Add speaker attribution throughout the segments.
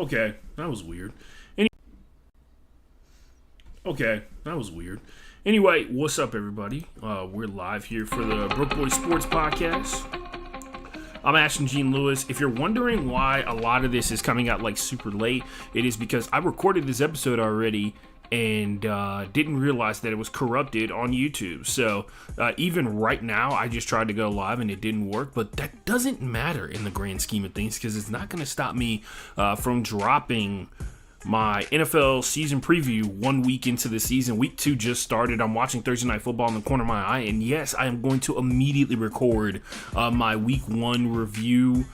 Speaker 1: Okay, that was weird. Any- okay, that was weird. Anyway, what's up, everybody? We're live here for the Brook Boy Sports Podcast. I'm Ashton Gene Lewis. If you're wondering why a lot of this is coming out like super late, it is because I recorded this episode already and didn't realize that it was corrupted on YouTube. So even right now, I just tried to go live and it didn't work. But that doesn't matter in the grand scheme of things because it's not going to stop me from dropping my NFL season preview 1 week into the season. Week 2 just started. I'm watching Thursday Night Football in the corner of my eye. And yes, I am going to immediately record my week 1 review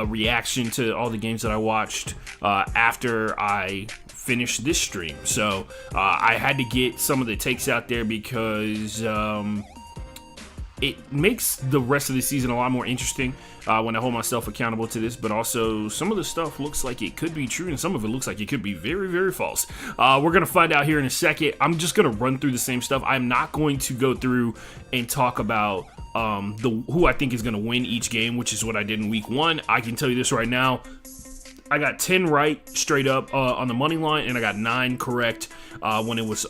Speaker 1: reaction to all the games that I watched after I finished this stream. So I had to get some of the takes out there because it makes the rest of the season a lot more interesting when I hold myself accountable to this, but also some of the stuff looks like it could be true and some of it looks like it could be very, very false. We're going to find out here in a second. I'm just going to run through the same stuff. I'm not going to go through and talk about who I think is going to win each game, which is what I did in week 1. I can tell you this right now. I got 10 right straight up on the money line, and I got 9 correct when it was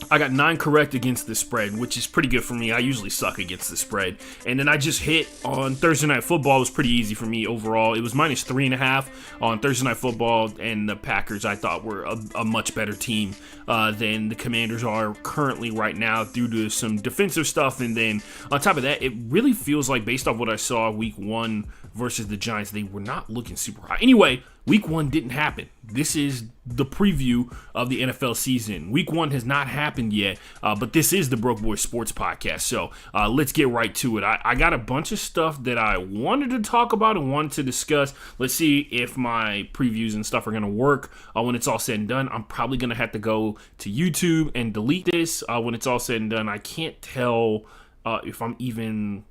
Speaker 1: I got 9 correct against the spread, which is pretty good for me. I usually suck against the spread. And then I just hit on Thursday Night Football. It was pretty easy for me overall. It was minus 3.5 on Thursday Night Football, and the Packers I thought were a much better team than the Commanders are currently right now due to some defensive stuff. And then on top of that, it really feels like based off what I saw week 1 versus the Giants, they were not looking super high. Anyway, week 1 didn't happen. This is the preview of the NFL season. Week 1 has not happened yet, but this is the Broke Boy Sports Podcast. So let's get right to it. I got a bunch of stuff that I wanted to talk about and wanted to discuss. Let's see if my previews and stuff are going to work when it's all said and done. I'm probably going to have to go to YouTube and delete this when it's all said and done. I can't tell if I'm even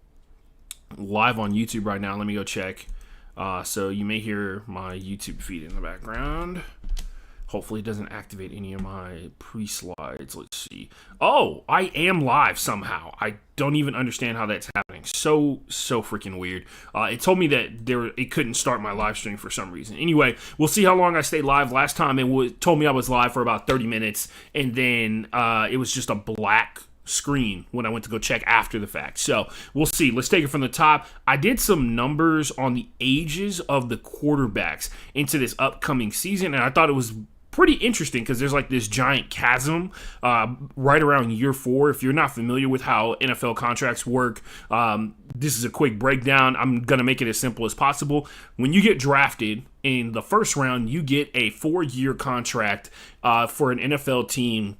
Speaker 1: live on YouTube right now. Let me go check. So you may hear my YouTube feed in the background. Hopefully it doesn't activate any of my pre-slides. Let's see. Oh, I am live somehow. I don't even understand how that's happening. So freaking weird. It told me that it couldn't start my live stream for some reason. Anyway, we'll see how long I stayed live. Last time it told me I was live for about 30 minutes, and then it was just a black screen when I went to go check after the fact. So we'll see. Let's take it from the top. I did some numbers on the ages of the quarterbacks into this upcoming season, and I thought it was pretty interesting because there's like this giant chasm right around year 4. If you're not familiar with how NFL contracts work, this is a quick breakdown. I'm going to make it as simple as possible. When you get drafted in the first round, you get a 4-year contract for an NFL team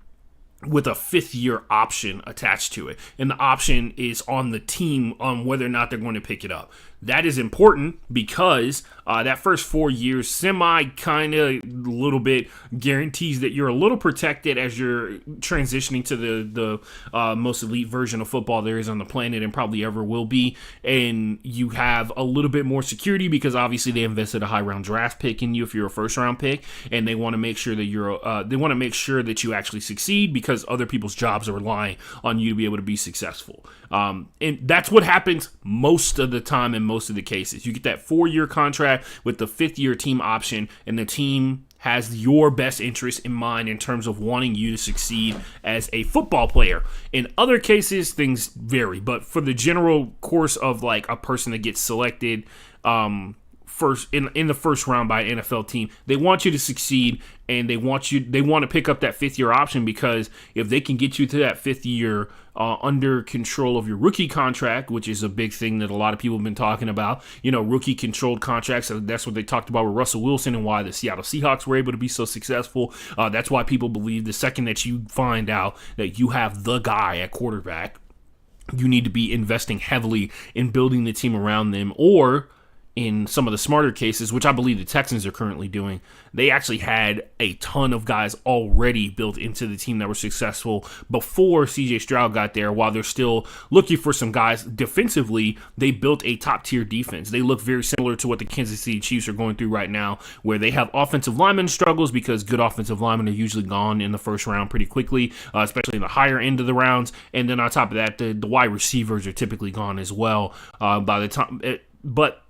Speaker 1: with a 5th-year option attached to it. And the option is on the team on whether or not they're going to pick it up. That is important because that first 4 years kind of little bit guarantees that you're a little protected as you're transitioning to the most elite version of football there is on the planet and probably ever will be. And you have a little bit more security because obviously they invested a high round draft pick in you if you're a first round pick, and they want to make sure that they want to make sure that you actually succeed because other people's jobs are relying on you to be able to be successful. And that's what happens most of the time in most of the cases. You get that 4-year contract with the 5th-year team option, and the team has your best interest in mind in terms of wanting you to succeed as a football player. In other cases, things vary, but for the general course of like a person that gets selected first in the first round by an NFL team, they want you to succeed, and they want to pick up that 5th-year option because if they can get you to that 5th year under control of your rookie contract, which is a big thing that a lot of people have been talking about, rookie controlled contracts. That's what they talked about with Russell Wilson and why the Seattle Seahawks were able to be so successful. That's why people believe the second that you find out that you have the guy at quarterback, you need to be investing heavily in building the team around them, or in some of the smarter cases, which I believe the Texans are currently doing, they actually had a ton of guys already built into the team that were successful before CJ Stroud got there. While they're still looking for some guys defensively, they built a top-tier defense. They look very similar to what the Kansas City Chiefs are going through right now, where they have offensive lineman struggles because good offensive linemen are usually gone in the first round pretty quickly, especially in the higher end of the rounds. And then on top of that, the wide receivers are typically gone as well by the time. But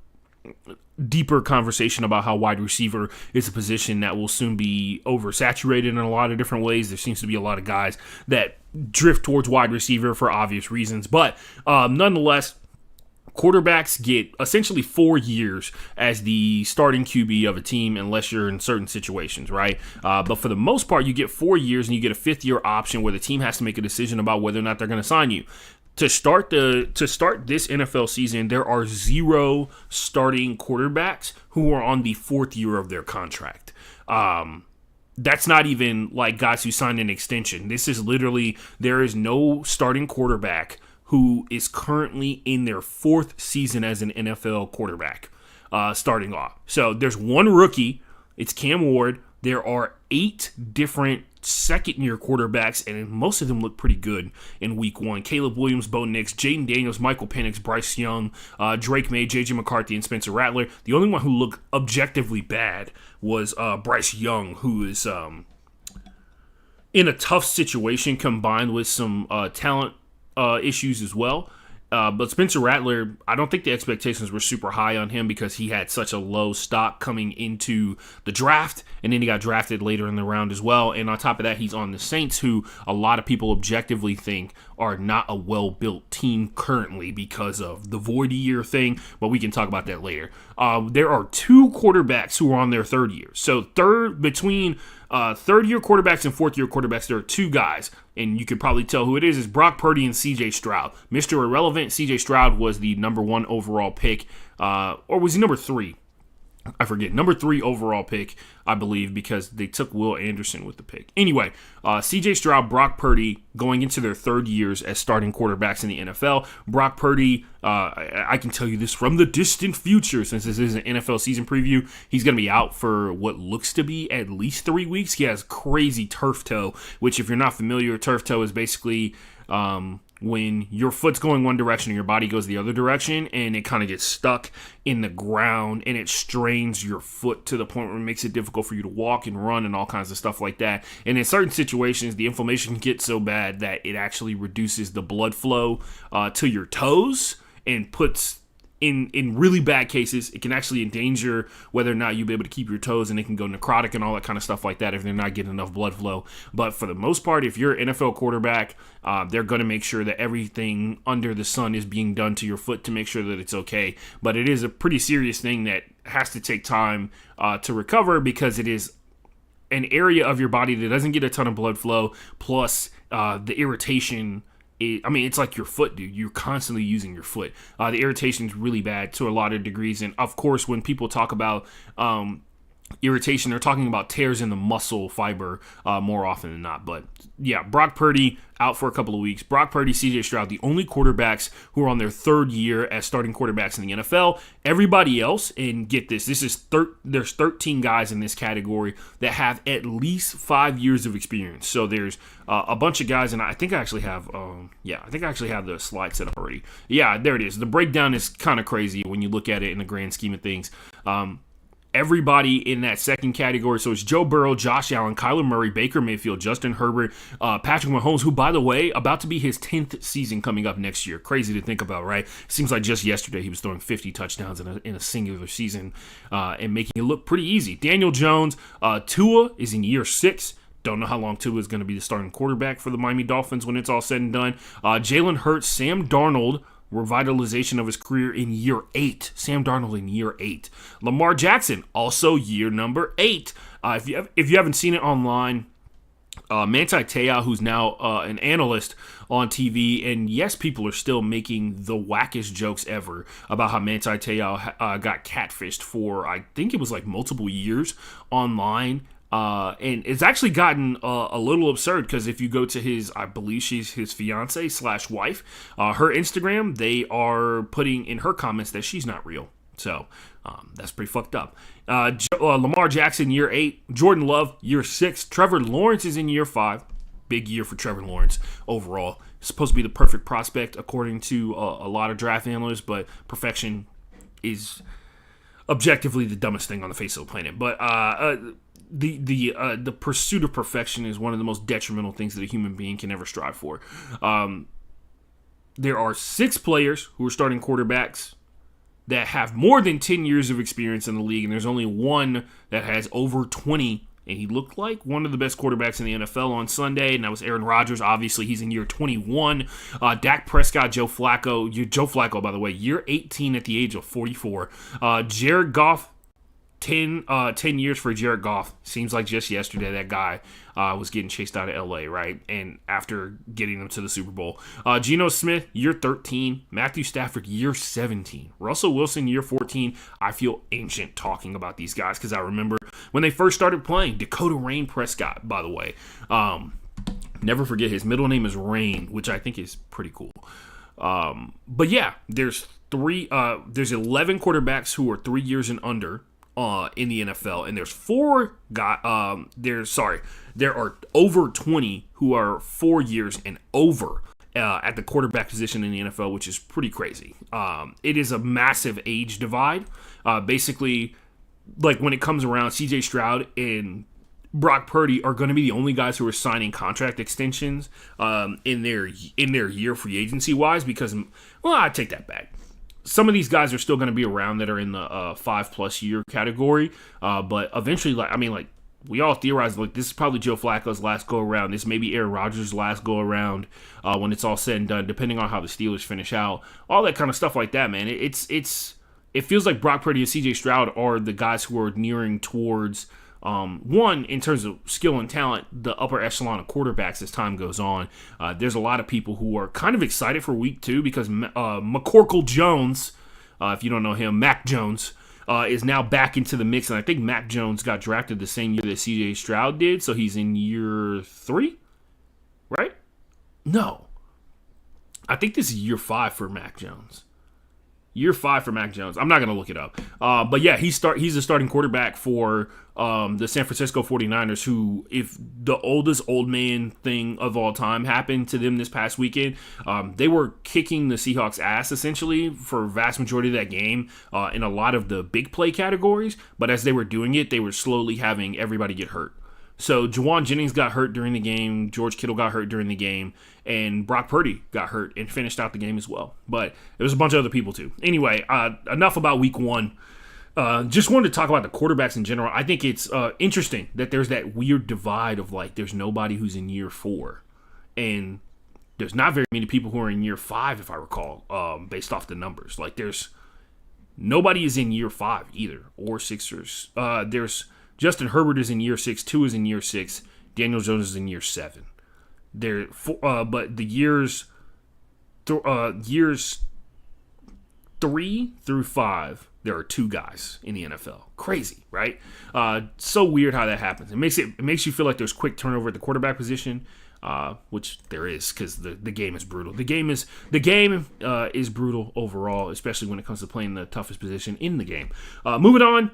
Speaker 1: deeper conversation about how wide receiver is a position that will soon be oversaturated in a lot of different ways. There seems to be a lot of guys that drift towards wide receiver for obvious reasons, but nonetheless, quarterbacks get essentially 4 years as the starting QB of a team unless you're in certain situations, right? But for the most part, you get 4 years and you get a 5th-year option where the team has to make a decision about whether or not they're going to sign you. To start this NFL season, there are 0 starting quarterbacks who are on the 4th year of their contract. That's not even like guys who signed an extension. This is literally, there is no starting quarterback who is currently in their 4th season as an NFL quarterback starting off. So there's one rookie. It's Cam Ward. There are 8 different second-year quarterbacks, and most of them look pretty good in week 1. Caleb Williams, Bo Nix, Jaden Daniels, Michael Penix, Bryce Young, Drake May, J.J. McCarthy, and Spencer Rattler. The only one who looked objectively bad was Bryce Young, who is in a tough situation combined with some talent issues as well. But Spencer Rattler, I don't think the expectations were super high on him because he had such a low stock coming into the draft, and then he got drafted later in the round as well. And on top of that, he's on the Saints, who a lot of people objectively think are not a well-built team currently because of the void year thing, but we can talk about that later. There are 2 quarterbacks who are on their 3rd year. So between 3rd-year quarterbacks and 4th-year quarterbacks, there are 2 guys, and you could probably tell who it is Brock Purdy and C.J. Stroud. Mr. Irrelevant, C.J. Stroud was the number 1 overall pick, or was he number 3? I forget. Number 3 overall pick, I believe, because they took Will Anderson with the pick. Anyway, C.J. Stroud, Brock Purdy going into their 3rd years as starting quarterbacks in the NFL. Brock Purdy, I can tell you this from the distant future, since this is an NFL season preview, he's going to be out for what looks to be at least 3 weeks. He has crazy turf toe, which if you're not familiar, turf toe is basically when your foot's going one direction and your body goes the other direction, and it kind of gets stuck in the ground and it strains your foot to the point where it makes it difficult for you to walk and run and all kinds of stuff like that. And in certain situations, the inflammation gets so bad that it actually reduces the blood flow to your toes and puts in really bad cases, it can actually endanger whether or not you'll be able to keep your toes, and it can go necrotic and all that kind of stuff like that if they're not getting enough blood flow. But for the most part, if you're an NFL quarterback, they're going to make sure that everything under the sun is being done to your foot to make sure that it's okay. But it is a pretty serious thing that has to take time to recover because it is an area of your body that doesn't get a ton of blood flow, plus the irritation. It's like your foot, dude. You're constantly using your foot. The irritation is really bad to a lot of degrees. And, of course, when people talk about irritation, they're talking about tears in the muscle fiber more often than not. But, yeah, Brock Purdy out for a couple of weeks. Brock Purdy, C.J. Stroud, the only quarterbacks who are on their 3rd year as starting quarterbacks in the NFL. Everybody else, and get this, there's 13 guys in this category that have at least 5 years of experience. So there's a bunch of guys, and I think I actually have the slide set up already. Yeah, there it is. The breakdown is kind of crazy when you look at it in the grand scheme of things. Everybody in that second category, so it's Joe Burrow, Josh Allen, Kyler Murray, Baker Mayfield, Justin Herbert, Patrick Mahomes, who, by the way, about to be his 10th season coming up next year. Crazy to think about, right? Seems like just yesterday he was throwing 50 touchdowns in a singular season and making it look pretty easy. Daniel Jones, Tua is in year 6. Don't know how long Tua is going to be the starting quarterback for the Miami Dolphins when it's all said and done. Jalen Hurts, Sam Darnold, revitalization of his career in year 8. Sam Darnold in year 8. Lamar Jackson, also year number 8. If you haven't seen it online, Manti Te'o, who's now an analyst on TV, and yes, people are still making the wackest jokes ever about how Manti Te'o got catfished for, I think it was like multiple years online. And it's actually gotten a little absurd because if you go to his, I believe she's his fiance / wife, her Instagram, they are putting in her comments that she's not real. So that's pretty fucked up. Lamar Jackson, year 8. Jordan Love, year 6. Trevor Lawrence is in year 5. Big year for Trevor Lawrence overall. Supposed to be the perfect prospect according to a lot of draft analysts, but perfection is objectively the dumbest thing on the face of the planet. But the pursuit of perfection is one of the most detrimental things that a human being can ever strive for. There are 6 players who are starting quarterbacks that have more than 10 years of experience in the league, and there's only one that has over 20, and he looked like one of the best quarterbacks in the NFL on Sunday, and that was Aaron Rodgers. Obviously, he's in year 21. Dak Prescott, Joe Flacco, by the way, year 18 at the age of 44. Jared Goff, 10 years for Jared Goff. Seems like just yesterday that guy was getting chased out of L.A., right? And after getting them to the Super Bowl. Geno Smith, year 13. Matthew Stafford, year 17. Russell Wilson, year 14. I feel ancient talking about these guys because I remember when they first started playing. Dakota Rain Prescott, by the way. Never forget his middle name is Rain, which I think is pretty cool. But yeah, there's 11 quarterbacks who are 3 years and under in the NFL, and there are over 20 who are 4 years and over at the quarterback position in the NFL, which is pretty crazy. It is a massive age divide. Basically, like when it comes around, CJ Stroud and Brock Purdy are going to be the only guys who are signing contract extensions in their year free agency wise, because, well, I take that back. Some of these guys are still going to be around that are in the 5+ year category, but eventually, we all theorize this is probably Joe Flacco's last go around. This may be Aaron Rodgers' last go around when it's all said and done, depending on how the Steelers finish out. All that kind of stuff like that, man. It feels like Brock Purdy and CJ Stroud are the guys who are nearing towards one, in terms of skill and talent, the upper echelon of quarterbacks as time goes on. There's a lot of people who are kind of excited for week 2 because McCorkle Jones, if you don't know him, Mac Jones, is now back into the mix. And I think Mac Jones got drafted the same year that CJ Stroud did, so he's in year 3, right? No. I think this is year 5 for Mac Jones. Year 5 for Mac Jones. I'm not going to look it up. But yeah, he's a starting quarterback for the San Francisco 49ers, who, if the oldest old man thing of all time happened to them this past weekend, they were kicking the Seahawks' ass, essentially, for a vast majority of that game in a lot of the big play categories. But as they were doing it, they were slowly having everybody get hurt. So Juwan Jennings got hurt during the game, George Kittle got hurt during the game, and Brock Purdy got hurt and finished out the game as well. But there was a bunch of other people too. Anyway, enough about week 1. Just wanted to talk about the quarterbacks in general. I think it's interesting that there's that weird divide of there's nobody who's in year 4. And there's not very many people who are in year 5, if I recall, based off the numbers. There's nobody is in year 5 either, or 6. There's Justin Herbert is in year 6, 2 is in year 6, Daniel Jones is in year 7. But the years 3 through 5, there are 2 guys in the NFL. Crazy, right? So weird how that happens. It makes you feel like there's quick turnover at the quarterback position, which there is, because the game is brutal. The game is brutal overall, especially when it comes to playing the toughest position in the game. Moving on.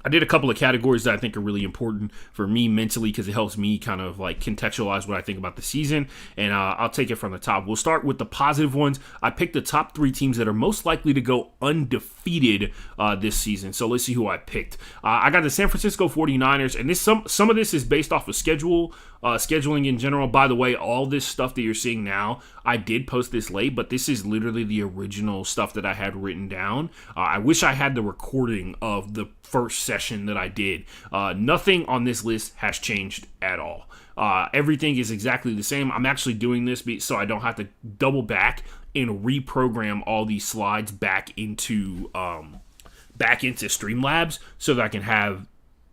Speaker 1: I did a couple of categories that I think are really important for me mentally, because it helps me kind of contextualize what I think about the season, and I'll take it from the top. We'll start with the positive ones. I picked the top 3 teams that are most likely to go undefeated this season. So let's see who I picked. I got the San Francisco 49ers, and some of this is based off of scheduling in general. By the way, all this stuff that you're seeing now, I did post this late, but this is literally the original stuff that I had written down. I wish I had the recording of the first session that I did. Nothing on this list has changed at all. Everything is exactly the same. I'm actually doing this so I don't have to double back and reprogram all these slides back into Streamlabs so that I can have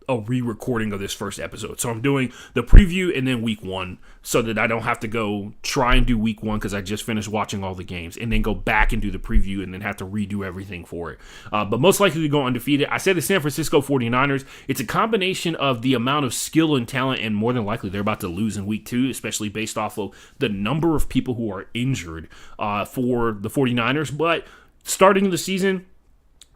Speaker 1: a re-recording of this first episode. So I'm doing the preview and then week 1 so that I don't have to go try and do week 1 because I just finished watching all the games, and then go back and do the preview and then have to redo everything for it. But most likely to go undefeated. I said the San Francisco 49ers. It's a combination of the amount of skill and talent, and more than likely they're about to lose in week 2, especially based off of the number of people who are injured for the 49ers. But starting the season,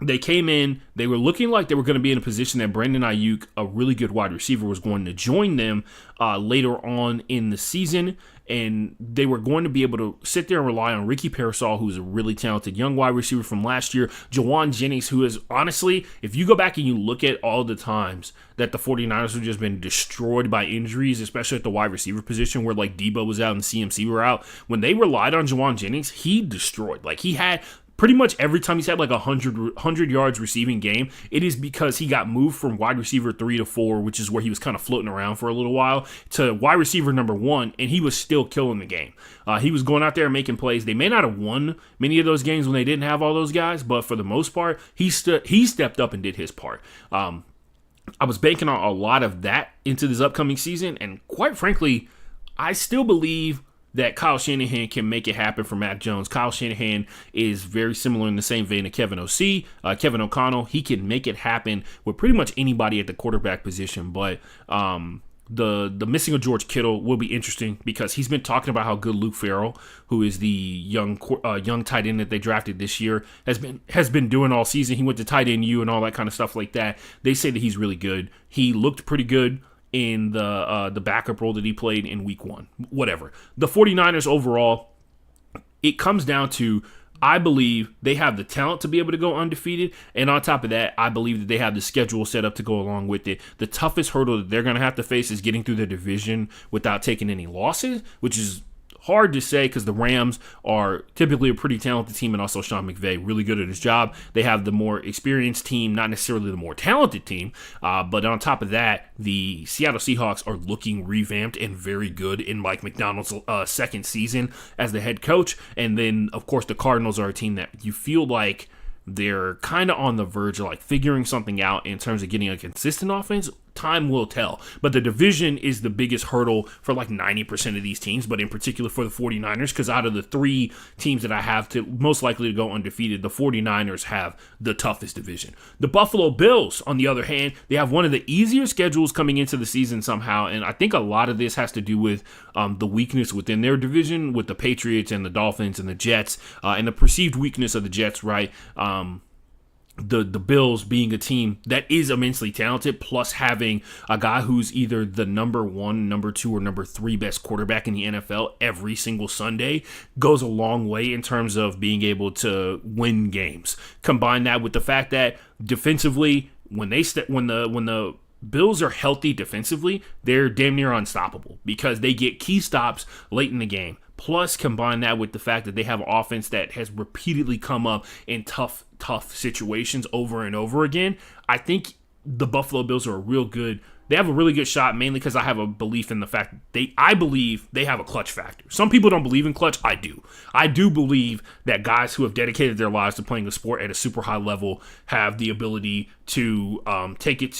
Speaker 1: they came in, they were looking like they were going to be in a position that Brandon Ayuk, a really good wide receiver, was going to join them later on in the season, and they were going to be able to sit there and rely on Ricky Parasol, who's a really talented young wide receiver from last year, Juwan Jennings, who is, honestly, if you go back and you look at all the times that the 49ers have just been destroyed by injuries, especially at the wide receiver position where Debo was out and CMC were out, when they relied on Juwan Jennings, he destroyed. He had pretty much every time he's had like 100 yards receiving game, it is because he got moved from wide receiver 3 to 4, which is where he was kind of floating around for a little while, to wide receiver number 1, and he was still killing the game. He was going out there and making plays. They may not have won many of those games when they didn't have all those guys, but for the most part, he stepped up and did his part. I was banking on a lot of that into this upcoming season, and quite frankly, I still believe that Kyle Shanahan can make it happen for Mac Jones. Kyle Shanahan is very similar in the same vein to Kevin Kevin O'Connell. He can make it happen with pretty much anybody at the quarterback position, but the missing of George Kittle will be interesting because he's been talking about how good Luke Farrell, who is the young tight end that they drafted this year, has been doing all season. He went to tight end U and all that kind of stuff like that. They say that he's really good. He looked pretty good in the backup role that he played in week 1. Whatever. The 49ers overall, it comes down to, I believe they have the talent to be able to go undefeated, and on top of that, I believe that they have the schedule set up to go along with it. The toughest hurdle that they're going to have to face is getting through their division without taking any losses, which is hard to say because the Rams are typically a pretty talented team, and also Sean McVay, really good at his job. They have the more experienced team, not necessarily the more talented team, but on top of that, the Seattle Seahawks are looking revamped and very good in Mike McDonald's second season as the head coach. And then, of course, the Cardinals are a team that you feel like they're kind of on the verge of like figuring something out in terms of getting a consistent offense. Time will tell. But the division is the biggest hurdle for like 90% of these teams, but in particular for the 49ers, because out of the 3 teams that I have to most likely to go undefeated, the 49ers have the toughest division. The Buffalo Bills, on the other hand, they have one of the easier schedules coming into the season somehow, and I think a lot of this has to do with the weakness within their division with the Patriots and the Dolphins and the Jets, and the perceived weakness of the Jets, right? The Bills being a team that is immensely talented, plus having a guy who's either the number 1, number 2, or number 3 best quarterback in the NFL every single Sunday, goes a long way in terms of being able to win games. Combine that with the fact that defensively, when the Bills are healthy defensively, they're damn near unstoppable because they get key stops late in the game. Plus, combine that with the fact that they have an offense that has repeatedly come up in tough situations over and over again. I think the Buffalo Bills are they have a really good shot, mainly because I have a belief in the fact I believe they have a clutch factor. Some people don't believe in clutch. I do. I do believe that guys who have dedicated their lives to playing the sport at a super high level have the ability to take it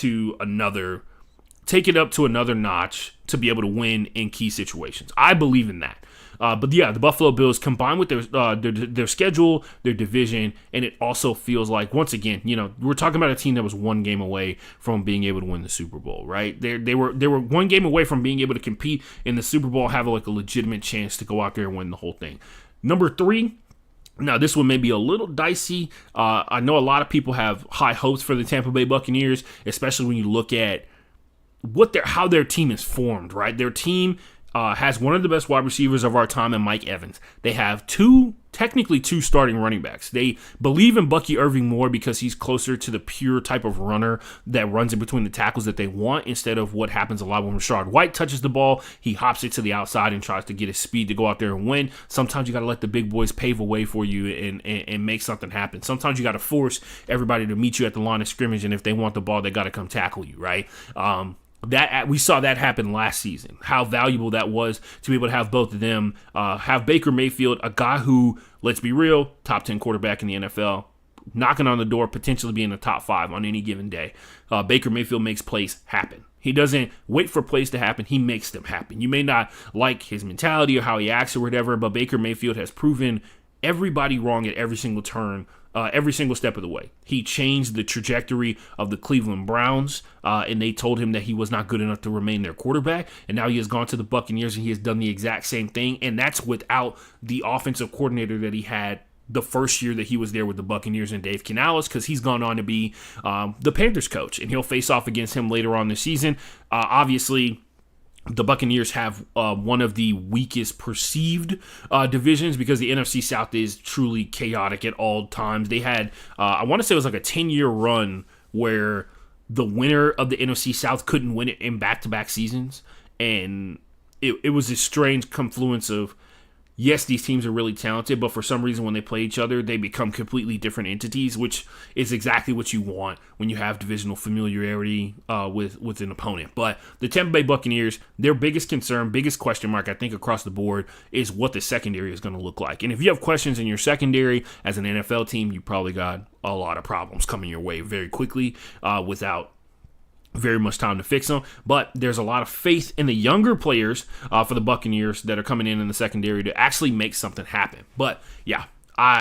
Speaker 1: up to another notch to be able to win in key situations. I believe in that. But yeah, the Buffalo Bills, combined with their schedule, their division, and it also feels like, once again, we're talking about a team that was 1 game away from being able to win the Super Bowl, right? They were 1 game away from being able to compete in the Super Bowl, have like a legitimate chance to go out there and win the whole thing. Number 3. Now, this one may be a little dicey. I know a lot of people have high hopes for the Tampa Bay Buccaneers, especially when you look at how their team is formed, right? Their team has one of the best wide receivers of our time in Mike Evans. They have technically two starting running backs. They believe in Bucky Irving more because he's closer to the pure type of runner that runs in between the tackles that they want, instead of what happens a lot when Rashard White touches the ball. He hops it to the outside and tries to get his speed to go out there and win. Sometimes you got to let the big boys pave a way for you and make something happen. Sometimes you got to force everybody to meet you at the line of scrimmage, and if they want the ball, they got to come tackle you, right? That we saw that happen last season, how valuable that was to be able to have both of them, have Baker Mayfield, a guy who, let's be real, top 10 quarterback in the NFL, knocking on the door, potentially being a top 5 on any given day. Baker Mayfield makes plays happen. He doesn't wait for plays to happen. He makes them happen. You may not like his mentality or how he acts or whatever, but Baker Mayfield has proven everybody wrong at every single turn, every single step of the way. He changed the trajectory of the Cleveland Browns, and they told him that he was not good enough to remain their quarterback, and now he has gone to the Buccaneers and he has done the exact same thing, and that's without the offensive coordinator that he had the first year that he was there with the Buccaneers and Dave Canales, because he's gone on to be the Panthers coach, and he'll face off against him later on this season. Obviously, the Buccaneers have one of the weakest perceived divisions because the NFC South is truly chaotic at all times. They had, I want to say it was like a 10-year run where the winner of the NFC South couldn't win it in back-to-back seasons. And it was a strange confluence of, yes, these teams are really talented, but for some reason when they play each other, they become completely different entities, which is exactly what you want when you have divisional familiarity with an opponent. But the Tampa Bay Buccaneers, their biggest concern, biggest question mark, I think, across the board is what the secondary is going to look like. And if you have questions in your secondary as an NFL team, you probably got a lot of problems coming your way very quickly without very much time to fix them. But there's a lot of faith in the younger players for the Buccaneers that are coming in the secondary to actually make something happen. But yeah,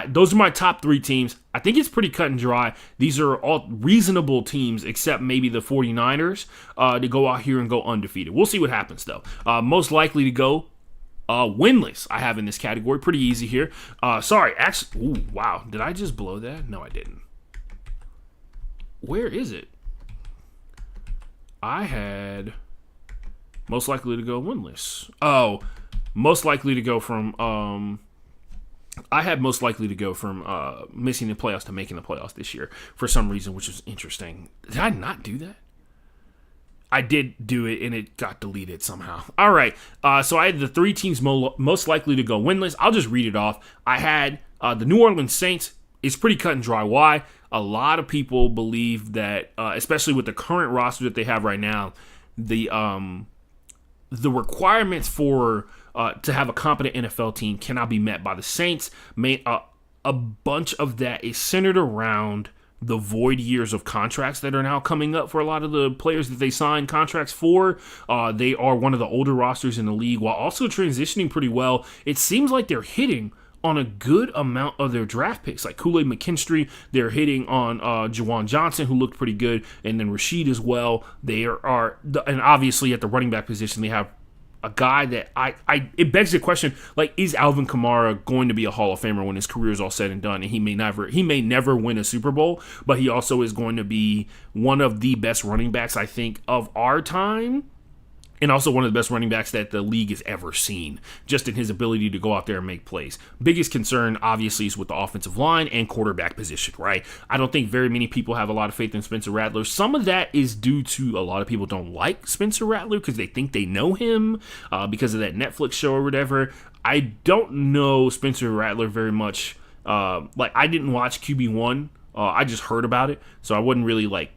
Speaker 1: those are my top 3 teams. I think it's pretty cut and dry. These are all reasonable teams except maybe the 49ers to go out here and go undefeated. We'll see what happens though. Most likely to go winless I have in this category. Pretty easy here. Ooh, wow. Did I just blow that? No, I didn't. Where is it? I had most likely to go winless. Oh, most likely to go from I had most likely to go from missing the playoffs to making the playoffs this year for some reason, which is interesting. Did I not do that? I did do it, and it got deleted somehow. All right, so I had the 3 teams most likely to go winless. I'll just read it off. I had the New Orleans Saints. It's pretty cut and dry. Why? A lot of people believe that, especially with the current roster that they have right now, the requirements for to have a competent NFL team cannot be met by the Saints. A bunch of that is centered around the void years of contracts that are now coming up for a lot of the players that they signed contracts for. They are one of the older rosters in the league while also transitioning pretty well. It seems like they're hitting on a good amount of their draft picks, like Kool-Aid McKinstry. They're hitting on Juwan Johnson, who looked pretty good, and then Rashid as well. They are and obviously at the running back position, they have a guy that it begs the question, like, is Alvin Kamara going to be a Hall of Famer when his career is all said and done? And he may never win a Super Bowl, but he also is going to be one of the best running backs, I think, of our time. And also one of the best running backs that the league has ever seen, just in his ability to go out there and make plays. Biggest concern, obviously, is with the offensive line and quarterback position, right? I don't think very many people have a lot of faith in Spencer Rattler. Some of that is due to a lot of people don't like Spencer Rattler because they think they know him because of that Netflix show or whatever. I don't know Spencer Rattler very much. I didn't watch QB1. I just heard about it, so I wasn't really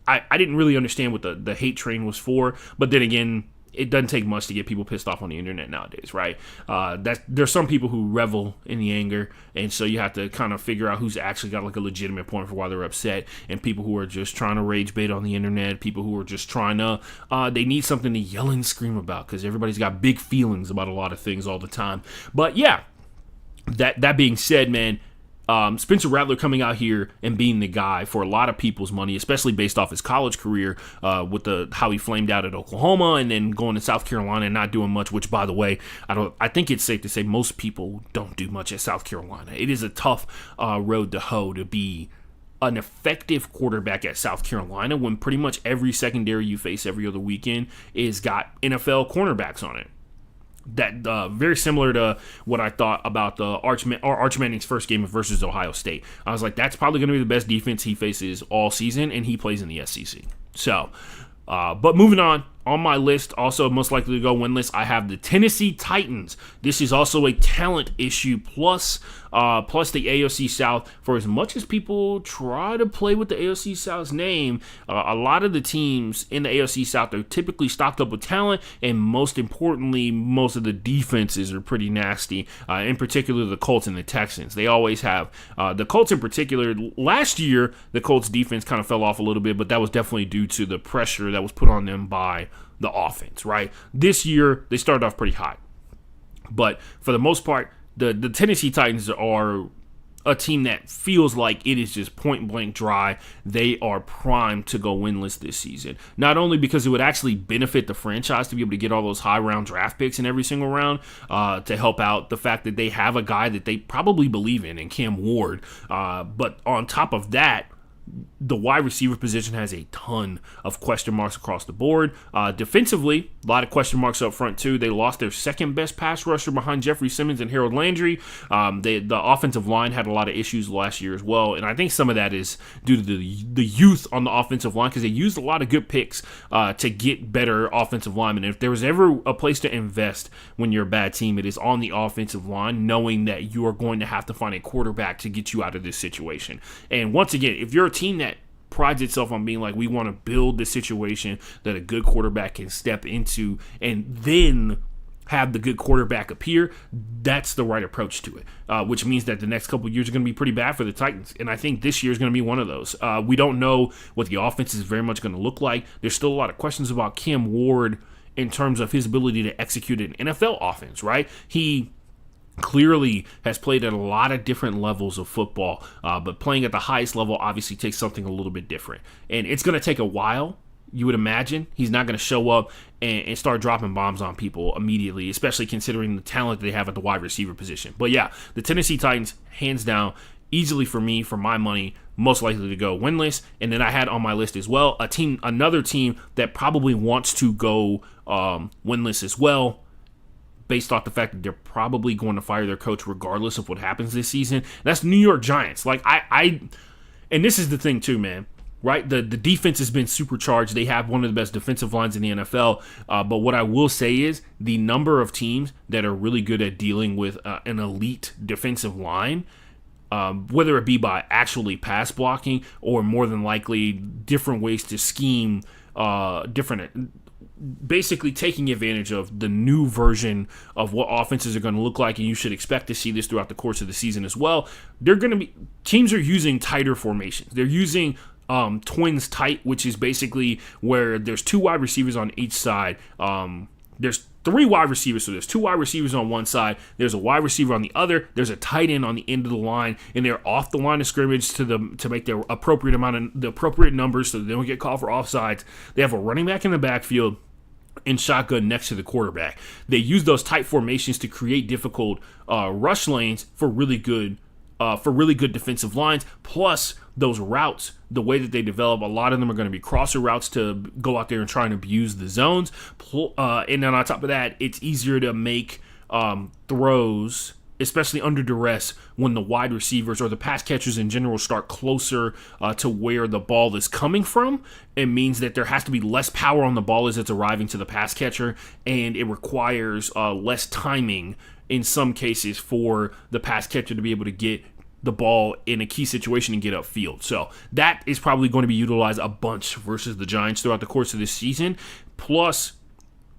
Speaker 1: I didn't really understand what the hate train was for, but then again, it doesn't take much to get people pissed off on the internet nowadays, right? There's some people who revel in the anger, and so you have to kind of figure out who's actually got like a legitimate point for why they're upset, and people who are just trying to rage bait on the internet, people who are just trying to, they need something to yell and scream about because everybody's got big feelings about a lot of things all the time. But yeah, that being said, man, Spencer Rattler coming out here and being the guy for a lot of people's money, especially based off his college career with how he flamed out at Oklahoma and then going to South Carolina and not doing much, which, by the way, I think it's safe to say most people don't do much at South Carolina. It is a tough road to hoe to be an effective quarterback at South Carolina when pretty much every secondary you face every other weekend is got NFL cornerbacks on it. That very similar to what I thought about the Arch Manning's first game versus Ohio State. I was like, that's probably going to be the best defense he faces all season, and he plays in the SEC. So, but moving on my list, also most likely to go winless, I have the Tennessee Titans. This is also a talent issue, plus the AFC South. For as much as people try to play with the AFC South's name, a lot of the teams in the AFC South are typically stocked up with talent, and most importantly, most of the defenses are pretty nasty, in particular the Colts and the Texans. They always have. The Colts in particular, last year, the Colts defense kind of fell off a little bit, but that was definitely due to the pressure that was put on them by the offense, right? This year, they started off pretty hot. But for the most part, the Tennessee Titans are a team that feels like it is just point blank dry. They are primed to go winless this season. Not only because it would actually benefit the franchise to be able to get all those high round draft picks in every single round to help out the fact that they have a guy that they probably believe in Cam Ward. But on top of that, the wide receiver position has a ton of question marks across the board. Defensively, a lot of question marks up front too. They lost their second best pass rusher behind Jeffrey Simmons and Harold Landry. The offensive line had a lot of issues last year as well, and I think some of that is due to the youth on the offensive line, because they used a lot of good picks to get better offensive linemen. If there was ever a place to invest when you're a bad team, it is on the offensive line, knowing that you are going to have to find a quarterback to get you out of this situation. And once again, if you're a team that prides itself on being like, we want to build the situation that a good quarterback can step into and then have the good quarterback appear, that's the right approach to it, which means that the next couple of years are going to be pretty bad for the Titans. And I think this year is going to be one of those. We don't know what the offense is very much going to look like. There's still a lot of questions about Cam Ward in terms of his ability to execute an NFL offense, right? He clearly has played at a lot of different levels of football, but playing at the highest level obviously takes something a little bit different. And it's going to take a while, you would imagine. He's not going to show up and start dropping bombs on people immediately, especially considering the talent they have at the wide receiver position. But yeah, the Tennessee Titans, hands down, easily for me, for my money, most likely to go winless. And then I had on my list as well another team that probably wants to go winless as well, based off the fact that they're probably going to fire their coach regardless of what happens this season. That's New York Giants. Like and this is the thing too, man. Right, the defense has been supercharged. They have one of the best defensive lines in the NFL. But what I will say is the number of teams that are really good at dealing with an elite defensive line, whether it be by actually pass blocking or more than likely different ways to scheme, basically taking advantage of the new version of what offenses are going to look like, and you should expect to see this throughout the course of the season as well. Teams are using tighter formations. They're using twins tight, which is basically where there's two wide receivers on each side. There's three wide receivers, so there's two wide receivers on one side, there's a wide receiver on the other, there's a tight end on the end of the line, and they're off the line of scrimmage to make the appropriate numbers so they don't get called for offsides. They have a running back in the backfield in shotgun next to the quarterback. They use those tight formations to create difficult rush lanes for really good defensive lines. Plus, those routes, the way that they develop, a lot of them are going to be crosser routes to go out there and try and abuse the zones. And then on top of that, it's easier to make throws, especially under duress, when the wide receivers or the pass catchers in general start closer to where the ball is coming from. It means that there has to be less power on the ball as it's arriving to the pass catcher, and it requires less timing in some cases for the pass catcher to be able to get the ball in a key situation and get upfield. So that is probably going to be utilized a bunch versus the Giants throughout the course of this season. Plus,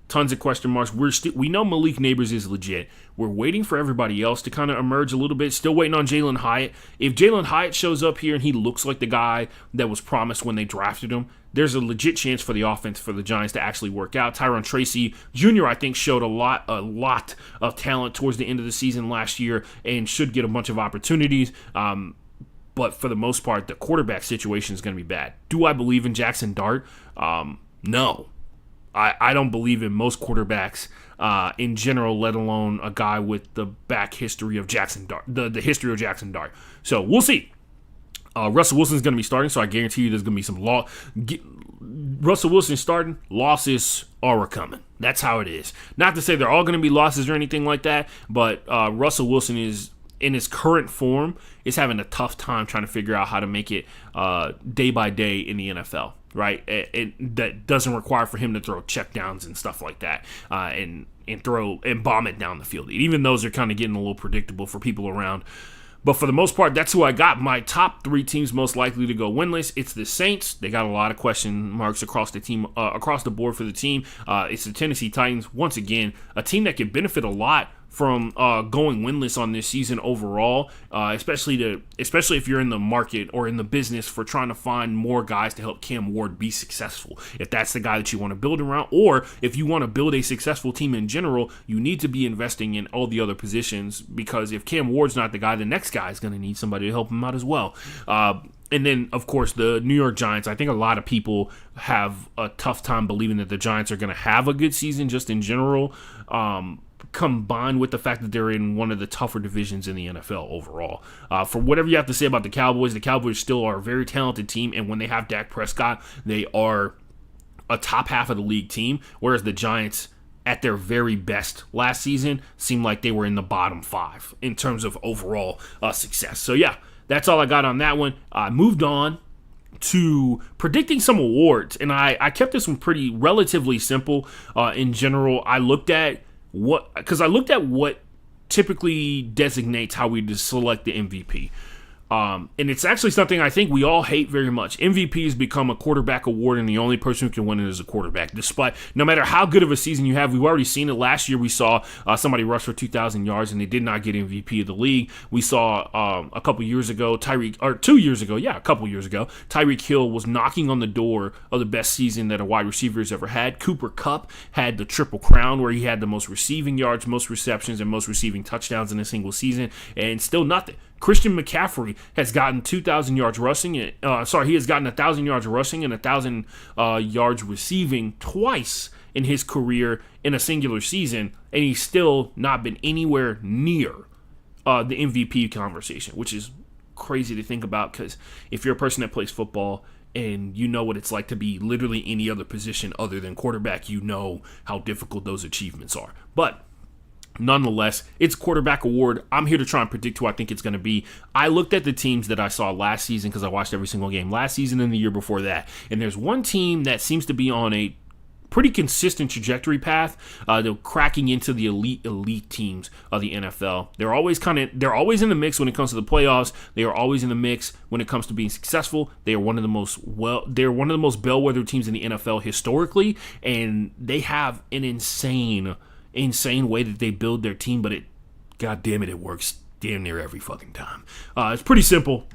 Speaker 1: tons of question marks. We know Malik Neighbors is legit. We're waiting for everybody else to kind of emerge a little bit. Still waiting on Jalen Hyatt. If Jalen Hyatt shows up here and he looks like the guy that was promised when they drafted him, there's a legit chance for the offense for the Giants to actually work out. Tyron Tracy Jr., I think, showed a lot of talent towards the end of the season last year and should get a bunch of opportunities. But for the most part, the quarterback situation is going to be bad. Do I believe in Jackson Dart? No. I don't believe in most quarterbacks in general, let alone a guy with the back history of Jackson Dart, the history of Jackson Dart. So we'll see. Russell Wilson's going to be starting, so I guarantee you there's going to be some Russell Wilson starting, losses are coming. That's how it is. Not to say they're all going to be losses or anything like that, but Russell Wilson is, in his current form, is having a tough time trying to figure out how to make it day by day in the NFL. Right, that doesn't require for him to throw checkdowns and stuff like that, and throw and bomb it down the field. Even those are kind of getting a little predictable for people around. But for the most part, that's who I got. My top three teams most likely to go winless. It's the Saints. They got a lot of question marks across the team, across the board for the team. It's the Tennessee Titans. Once again, a team that could benefit a lot from going winless on this season overall, especially if you're in the market or in the business for trying to find more guys to help Cam Ward be successful. If that's the guy that you want to build around, or if you want to build a successful team in general, you need to be investing in all the other positions, because if Cam Ward's not the guy, the next guy is going to need somebody to help him out as well. And then, of course, the New York Giants. I think a lot of people have a tough time believing that the Giants are going to have a good season just in general. combined with the fact that they're in one of the tougher divisions in the NFL overall. For whatever you have to say about the Cowboys still are a very talented team, and when they have Dak Prescott, they are a top half of the league team, whereas the Giants, at their very best last season, seemed like they were in the bottom 5 in terms of overall success. So yeah, that's all I got on that one. I moved on to predicting some awards, and I kept this one pretty relatively simple in general. I looked at what typically designates how we select the MVP. And it's actually something I think we all hate very much. MVP has become a quarterback award, and the only person who can win it is a quarterback. Despite, no matter how good of a season you have, we've already seen it. Last year we saw somebody rush for 2,000 yards, and they did not get MVP of the league. We saw a couple years ago, 2 years ago, Tyreek Hill was knocking on the door of the best season that a wide receiver has ever had. Cooper Kupp had the triple crown, where he had the most receiving yards, most receptions, and most receiving touchdowns in a single season, and still nothing. Christian McCaffrey has gotten 2,000 yards rushing. He has gotten 1,000 yards rushing and 1,000 yards receiving twice in his career in a singular season, and he's still not been anywhere near the MVP conversation, which is crazy to think about, because if you're a person that plays football and you know what it's like to be literally any other position other than quarterback, you know how difficult those achievements are. But nonetheless, it's quarterback award. I'm here to try and predict who I think it's going to be. I looked at the teams that I saw last season, because I watched every single game last season and the year before that. And there's one team that seems to be on a pretty consistent trajectory path. They're cracking into the elite teams of the NFL. They're always in the mix when it comes to the playoffs. They are always in the mix when it comes to being successful. They're one of the most bellwether teams in the NFL historically, and they have an insane way that they build their team, but God damn it, it works damn near every fucking time. It's pretty simple.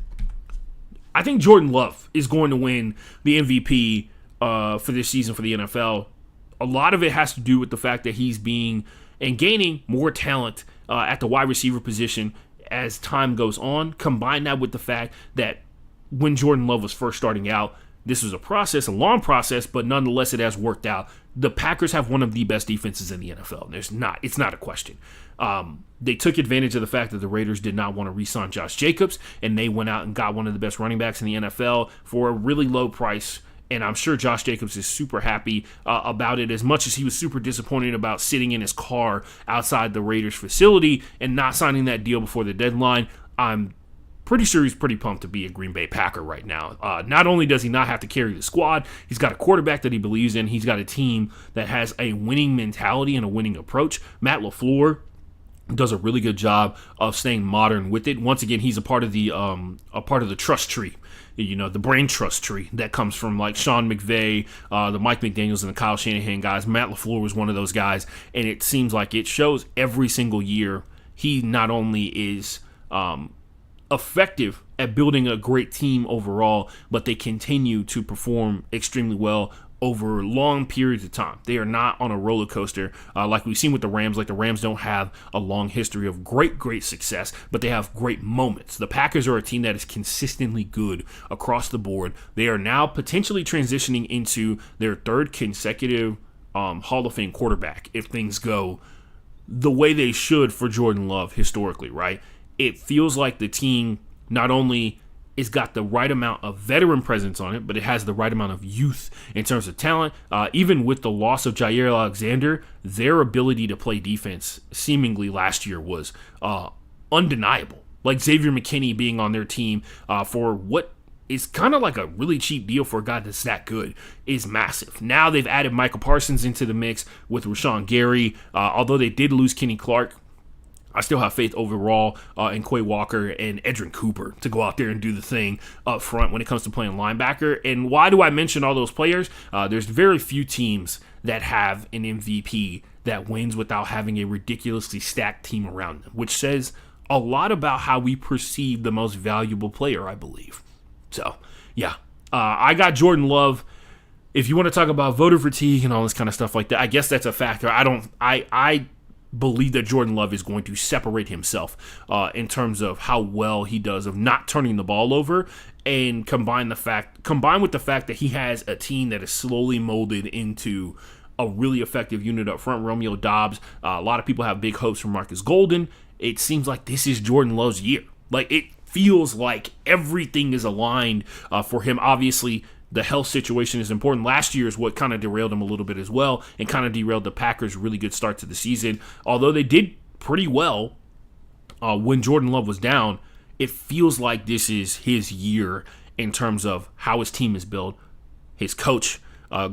Speaker 1: I think Jordan Love is going to win the MVP for this season for the NFL. A lot of it has to do with the fact that he's gaining more talent at the wide receiver position as time goes on. Combine that with the fact that when Jordan Love was first starting out, this was a long process, but nonetheless, it has worked out. The Packers have one of the best defenses in the NFL. It's not a question. They took advantage of the fact that the Raiders did not want to re-sign Josh Jacobs, and they went out and got one of the best running backs in the NFL for a really low price. And I'm sure Josh Jacobs is super happy about it, as much as he was super disappointed about sitting in his car outside the Raiders facility and not signing that deal before the deadline. I'm pretty sure he's pretty pumped to be a Green Bay Packer right now. Not only does he not have to carry the squad, he's got a quarterback that he believes in. He's got a team that has a winning mentality and a winning approach. Matt LaFleur does a really good job of staying modern with it. Once again, he's a part of the trust tree, the brain trust tree that comes from like Sean McVay, the Mike McDaniels, and the Kyle Shanahan guys. Matt LaFleur was one of those guys, and it seems like it shows every single year. He not only is effective at building a great team overall, but they continue to perform extremely well over long periods of time. They are not on a roller coaster like we've seen with the Rams. Like the Rams don't have a long history of great success, but they have great moments. The Packers are a team that is consistently good across the board. They are now potentially transitioning into their third consecutive Hall of Fame quarterback if things go the way they should for Jordan Love historically, right? It feels like the team not only has got the right amount of veteran presence on it, but it has the right amount of youth in terms of talent. Even with the loss of Jair Alexander, their ability to play defense seemingly last year was undeniable. Like Xavier McKinney being on their team for what is kind of like a really cheap deal for a guy that's that good is massive. Now they've added Michael Parsons into the mix with Rashawn Gary. Although they did lose Kenny Clark, I still have faith overall in Quay Walker and Edrin Cooper to go out there and do the thing up front when it comes to playing linebacker. And why do I mention all those players? There's very few teams that have an MVP that wins without having a ridiculously stacked team around them, which says a lot about how we perceive the most valuable player, I believe. So, yeah, I got Jordan Love. If you want to talk about voter fatigue and all this kind of stuff like that, I guess that's a factor. I believe that Jordan Love is going to separate himself in terms of how well he does of not turning the ball over, and combine with the fact that he has a team that is slowly molded into a really effective unit up front. Romeo Dobbs. A lot of people have big hopes for Marcus Golden. It seems like this is Jordan Love's year. Like, it feels like everything is aligned for him. Obviously, the health situation is important. Last year is what kind of derailed him a little bit as well, and kind of derailed the Packers' really good start to the season. Although they did pretty well when Jordan Love was down, it feels like this is his year in terms of how his team is built. His coach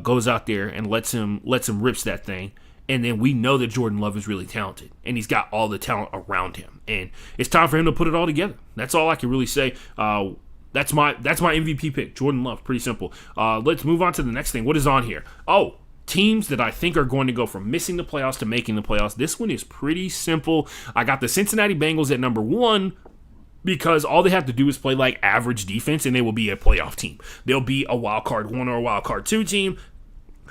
Speaker 1: goes out there and lets him rips that thing. And then we know that Jordan Love is really talented, and he's got all the talent around him. And it's time for him to put it all together. That's all I can really say. That's my MVP pick, Jordan Love. Pretty simple. Let's move on to the next thing. What is on here? Oh, teams that I think are going to go from missing the playoffs to making the playoffs. This one is pretty simple. I got the Cincinnati Bengals at number 1 because all they have to do is play like average defense, and they will be a playoff team. They'll be a wild card 1 or a wild card 2 team.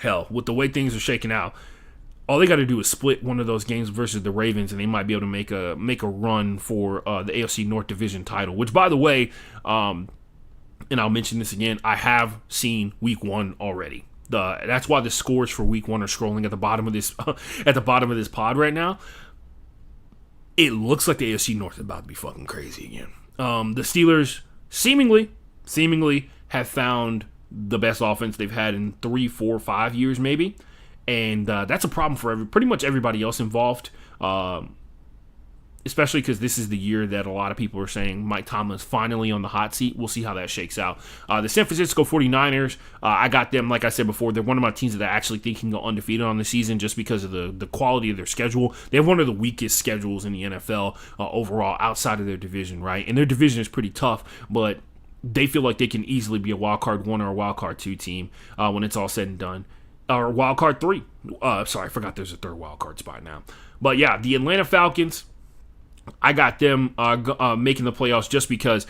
Speaker 1: Hell, with the way things are shaking out, all they got to do is split one of those games versus the Ravens, and they might be able to make a run for the AFC North Division title. Which, by the way, and I'll mention this again, I have seen Week 1 already. That's why the scores for Week 1 are scrolling at the bottom of this pod right now. It looks like the AFC North is about to be fucking crazy again. The Steelers seemingly have found the best offense they've had in 3, 4, 5 years, maybe. And that's a problem for pretty much everybody else involved, especially because this is the year that a lot of people are saying Mike Tomlin's finally on the hot seat. We'll see how that shakes out. The San Francisco 49ers, I got them, like I said before, they're one of my teams that I actually think can go undefeated on the season just because of the quality of their schedule. They have one of the weakest schedules in the NFL overall outside of their division, right? And their division is pretty tough, but they feel like they can easily be a wild card 1 or a wild card 2 team when it's all said and done. Or wild card 3. Sorry, I forgot there's a third wild card spot now. But yeah, the Atlanta Falcons, I got them making the playoffs just because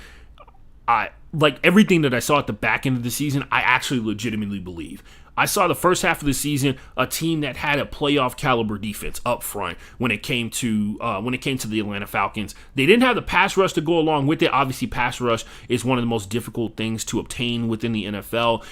Speaker 1: I like everything that I saw at the back end of the season. I actually legitimately believe. I saw the first half of the season a team that had a playoff caliber defense up front when it came to the Atlanta Falcons. They didn't have the pass rush to go along with it. Obviously, pass rush is one of the most difficult things to obtain within the NFL,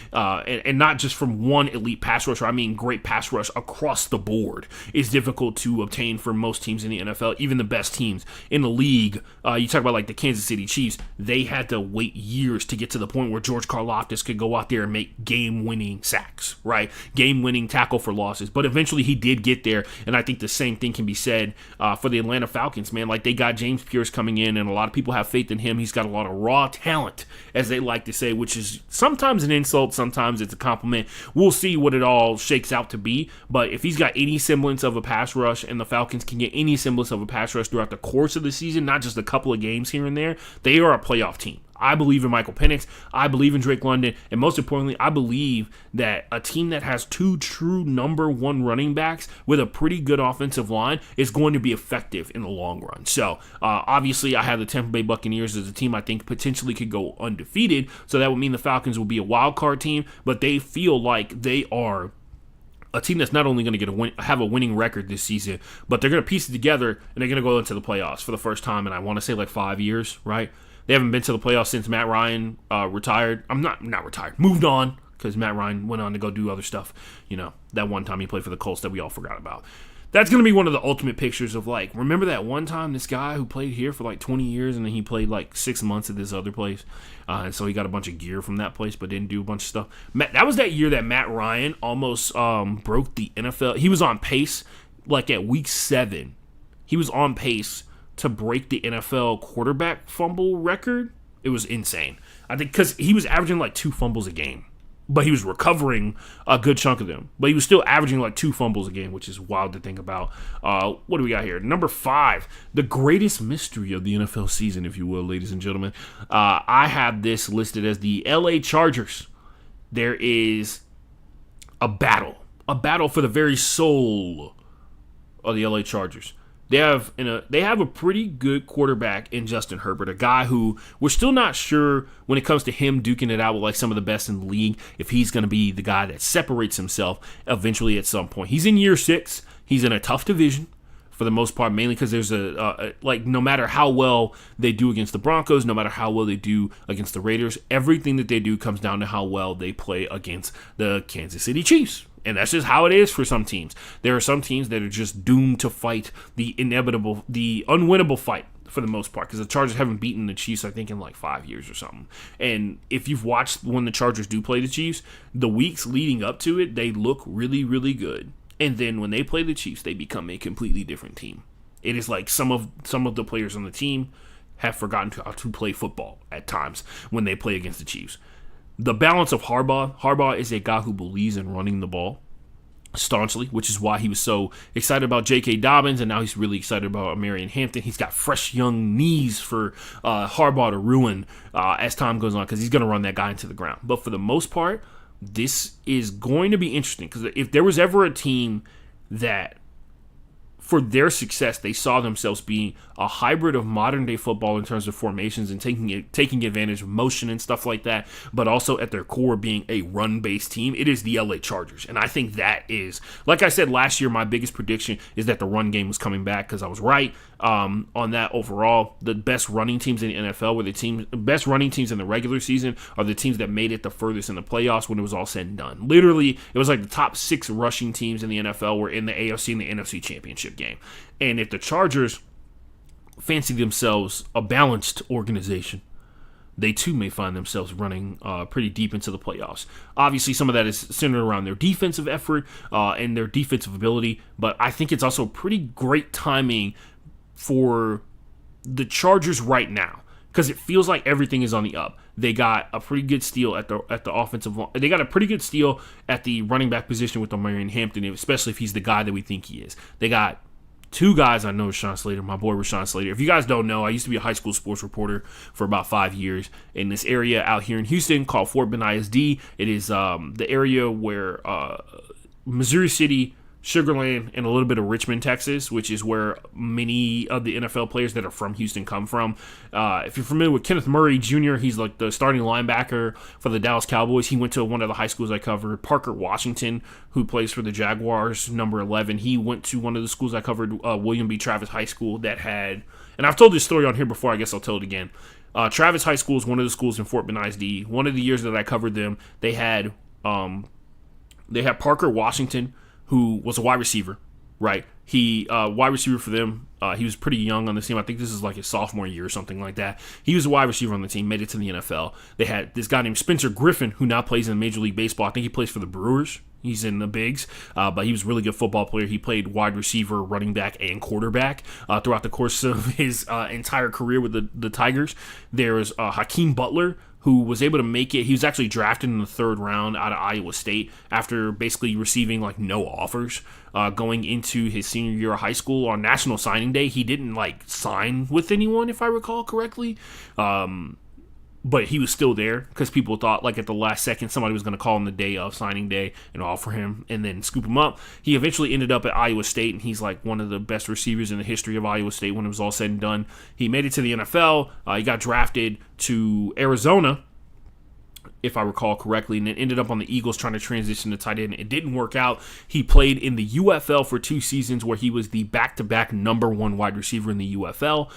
Speaker 1: and not just from one elite pass rusher. I mean, great pass rush across the board is difficult to obtain for most teams in the NFL, even the best teams in the league. You talk about like the Kansas City Chiefs. They had to wait years to get to the point where George Karlaftis could go out there and make game-winning sacks. Right, game-winning tackle for losses, but eventually he did get there, and I think the same thing can be said for the Atlanta Falcons, man. Like, they got James Pierce coming in, and a lot of people have faith in him. He's got a lot of raw talent, as they like to say, which is sometimes an insult, sometimes it's a compliment. We'll see what it all shakes out to be, but if he's got any semblance of a pass rush, and the Falcons can get any semblance of a pass rush throughout the course of the season, not just a couple of games here and there, they are a playoff team. I believe in Michael Penix. I believe in Drake London. And most importantly, I believe that a team that has 2 true number 1 running backs with a pretty good offensive line is going to be effective in the long run. So, obviously, I have the Tampa Bay Buccaneers as a team I think potentially could go undefeated. So that would mean the Falcons will be a wild card team. But they feel like they are a team that's not only going to have a winning record this season, but they're going to piece it together and they're going to go into the playoffs for the first time in, I want to say, like 5 years, right? They haven't been to the playoffs since Matt Ryan retired. I'm not retired. Moved on, because Matt Ryan went on to go do other stuff. You know, that one time he played for the Colts that we all forgot about. That's going to be one of the ultimate pictures of, like, remember that one time this guy who played here for like 20 years and then he played like 6 months at this other place. And so he got a bunch of gear from that place but didn't do a bunch of stuff. That was that year that Matt Ryan almost broke the NFL. He was on pace, like at week 7. He was on pace to break the NFL quarterback fumble record. It was insane. I think because he was averaging like 2 fumbles a game, but he was recovering a good chunk of them. But he was still averaging like 2 fumbles a game, which is wild to think about. What do we got here? Number 5, the greatest mystery of the NFL season, if you will, ladies and gentlemen. I have this listed as the LA Chargers. There is a battle for the very soul of the LA Chargers. They have a pretty good quarterback in Justin Herbert, a guy who we're still not sure when it comes to him duking it out with like some of the best in the league, if he's going to be the guy that separates himself eventually at some point. He's in year 6. He's in a tough division for the most part, mainly because there's no matter how well they do against the Broncos, no matter how well they do against the Raiders, everything that they do comes down to how well they play against the Kansas City Chiefs. And that's just how it is for some teams. There are some teams that are just doomed to fight the inevitable, the unwinnable fight for the most part, because the Chargers haven't beaten the Chiefs, I think, in like 5 years or something. And if you've watched when the Chargers do play the Chiefs, the weeks leading up to it, they look really, really good. And then when they play the Chiefs, they become a completely different team. It is like some of the players on the team have forgotten how to play football at times when they play against the Chiefs. The balance of Harbaugh is a guy who believes in running the ball staunchly, which is why he was so excited about J.K. Dobbins, and now he's really excited about Marion Hampton. He's got fresh young knees for Harbaugh to ruin as time goes on, because he's going to run that guy into the ground. But for the most part, this is going to be interesting, because if there was ever a team that, for their success, they saw themselves being a hybrid of modern day football in terms of formations and taking advantage of motion and stuff like that, but also at their core being a run-based team, it is the LA Chargers. And I think that is, like I said last year, my biggest prediction is that the run game was coming back, because I was right on that overall. The best running teams in the NFL were the best running teams in the regular season are the teams that made it the furthest in the playoffs when it was all said and done. Literally, it was like the top 6 rushing teams in the NFL were in the AFC and the NFC championship game. And if the Chargers fancy themselves a balanced organization, they too may find themselves running pretty deep into the playoffs. Obviously, some of that is centered around their defensive effort and their defensive ability, but I think it's also pretty great timing for the Chargers right now, because it feels like everything is on the up. They got a pretty good steal at the offensive line. They got a pretty good steal at the running back position with Marion Hampton, especially if he's the guy that we think he is. They got 2 guys I know, Rashawn Slater, my boy Rashawn Slater. If you guys don't know, I used to be a high school sports reporter for about 5 years in this area out here in Houston called Fort Bend ISD. It is the area where Missouri City, Sugar Land, and a little bit of Richmond, Texas, which is where many of the NFL players that are from Houston come from. If you're familiar with Kenneth Murray Jr., he's like the starting linebacker for the Dallas Cowboys. He went to one of the high schools I covered. Parker Washington, who plays for the Jaguars, number 11, he went to one of the schools I covered, William B. Travis High School, that had, and I've told this story on here before, I guess I'll tell it again. Travis High School is one of the schools in Fort Bend ISD. One of the years that I covered them, they had Parker Washington, who was a wide receiver, right? He wide receiver for them. He was pretty young on the team. I think this is like his sophomore year or something like that. He was a wide receiver on the team, made it to the NFL. They had this guy named Spencer Griffin, who now plays in Major League Baseball. I think he plays for the Brewers. He's in the bigs, but he was a really good football player. He played wide receiver, running back, and quarterback throughout the course of his entire career with the Tigers. There was Hakeem Butler, who was able to make it. He was actually drafted in the 3rd round out of Iowa State after basically receiving like no offers going into his senior year of high school. On National Signing Day, he didn't like sign with anyone, if I recall correctly. But he was still there because people thought like at the last second somebody was going to call him the day of signing day and offer him and then scoop him up. He eventually ended up at Iowa State, and he's like one of the best receivers in the history of Iowa State when it was all said and done. He made it to the NFL. He got drafted to Arizona, if I recall correctly, and then ended up on the Eagles trying to transition to tight end. It didn't work out. He played in the UFL for 2 seasons where he was the back-to-back number 1 wide receiver in the UFL.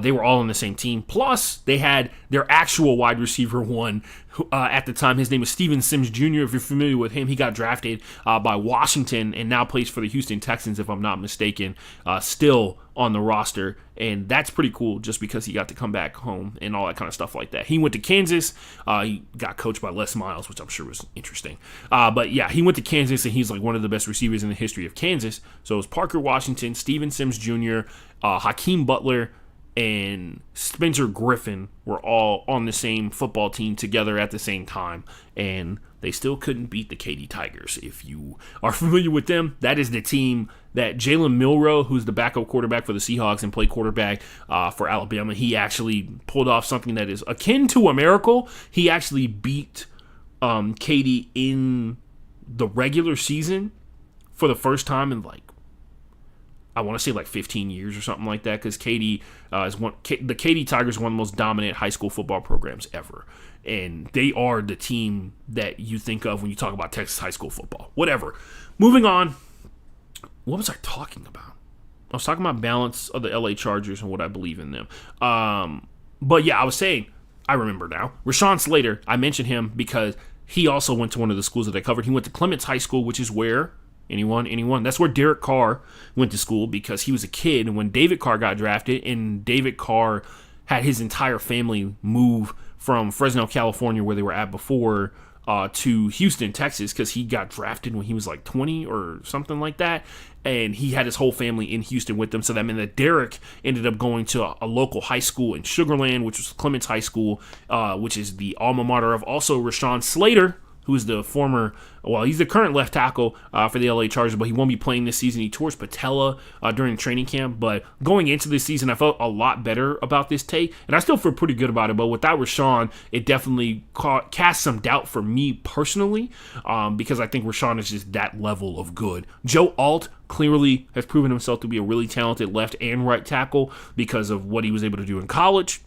Speaker 1: They were all on the same team. Plus, they had their actual wide receiver one at the time. His name was Steven Sims Jr. If you're familiar with him, he got drafted by Washington and now plays for the Houston Texans, if I'm not mistaken, still on the roster. And that's pretty cool just because he got to come back home and all that kind of stuff like that. He went to Kansas. He got coached by Les Miles, which I'm sure was interesting. But yeah, he went to Kansas, and he's like one of the best receivers in the history of Kansas. So it was Parker Washington, Steven Sims Jr., Hakeem Butler, and Spencer Griffin were all on the same football team together at the same time, and they still couldn't beat the Katy Tigers. If you are familiar with them, that is the team that Jalen Milroe, who's the backup quarterback for the Seahawks and played quarterback for Alabama, he actually pulled off something that is akin to a miracle. He actually beat Katy in the regular season for the first time in I want to say 15 years or something like that, because Katy the Katy Tigers are one of the most dominant high school football programs ever, and they are the team that you think of when you talk about Texas high school football. Whatever. Moving on. What was I talking about? I was talking about balance of the LA Chargers and what I believe in them. But yeah, I was saying, I remember now. Rashawn Slater, I mentioned him because he also went to one of the schools that I covered. He went to Clements High School, which is where anyone. That's where Derek Carr went to school because he was a kid when David Carr got drafted, and David Carr had his entire family move from Fresno, California, where they were at before, to Houston, Texas, because he got drafted when he was like 20 or something like that, and he had his whole family in Houston with them. So that meant that Derek ended up going to a local high school in Sugar Land, which was Clements High School, which is the alma mater of also Rashawn Slater, who is the he's the current left tackle for the LA Chargers, but he won't be playing this season. He tore his patella during training camp, but going into this season, I felt a lot better about this take, and I still feel pretty good about it, but without Rashawn, it definitely cast some doubt for me personally, because I think Rashawn is just that level of good. Joe Alt clearly has proven himself to be a really talented left and right tackle because of what he was able to do in college,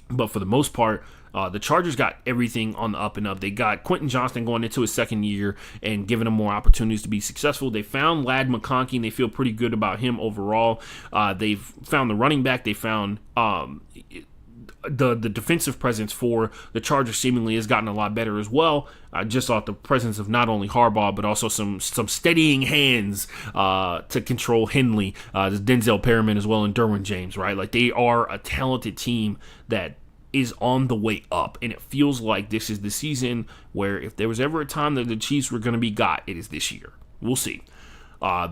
Speaker 1: but for the most part, the Chargers got everything on the up and up. They got Quentin Johnston going into his second year and giving him more opportunities to be successful. They found Ladd McConkey, and they feel pretty good about him overall. They've found the running back. They found the defensive presence for the Chargers seemingly has gotten a lot better as well. I just thought the presence of not only Harbaugh, but also some steadying hands to control Henley, Denzel Perryman as well, and Derwin James, right? Like, they are a talented team that is on the way up, and it feels like this is the season where if there was ever a time that the Chiefs were going to be got, it is this year. We'll see.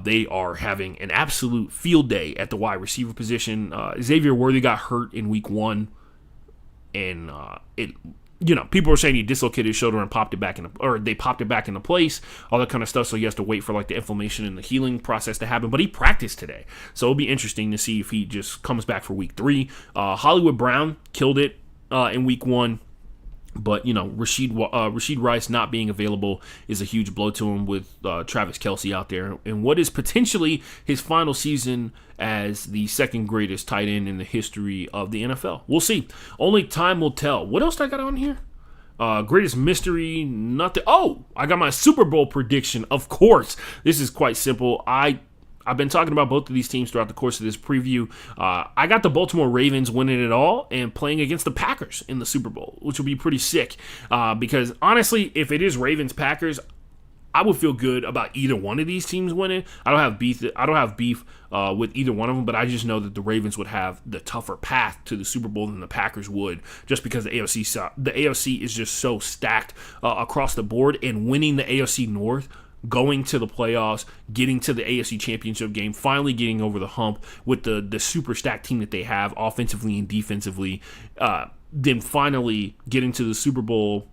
Speaker 1: They are having an absolute field day at the wide receiver position. Xavier Worthy got hurt in week 1, and people are saying he dislocated his shoulder and they popped it back into place, all that kind of stuff. So he has to wait for like the inflammation and the healing process to happen. But he practiced today, so it'll be interesting to see if he just comes back for week 3. Hollywood Brown killed it in week 1, but Rashid Rice not being available is a huge blow to him with Travis Kelce out there, and what is potentially his final season as the second greatest tight end in the history of the NFL. We'll see. Only time will tell. What else did I got on here? Greatest mystery, nothing. Oh, I got my Super Bowl prediction. Of course, this is quite simple. I've been talking about both of these teams throughout the course of this preview. I got the Baltimore Ravens winning it all and playing against the Packers in the Super Bowl, which will be pretty sick. Because honestly, if it is Ravens-Packers, I would feel good about either one of these teams winning. I don't have beef with either one of them, but I just know that the Ravens would have the tougher path to the Super Bowl than the Packers would, just because the AFC is just so stacked across the board, and winning the AFC North, going to the playoffs, getting to the AFC Championship game, finally getting over the hump with the super stacked team that they have offensively and defensively, then finally getting to the Super Bowl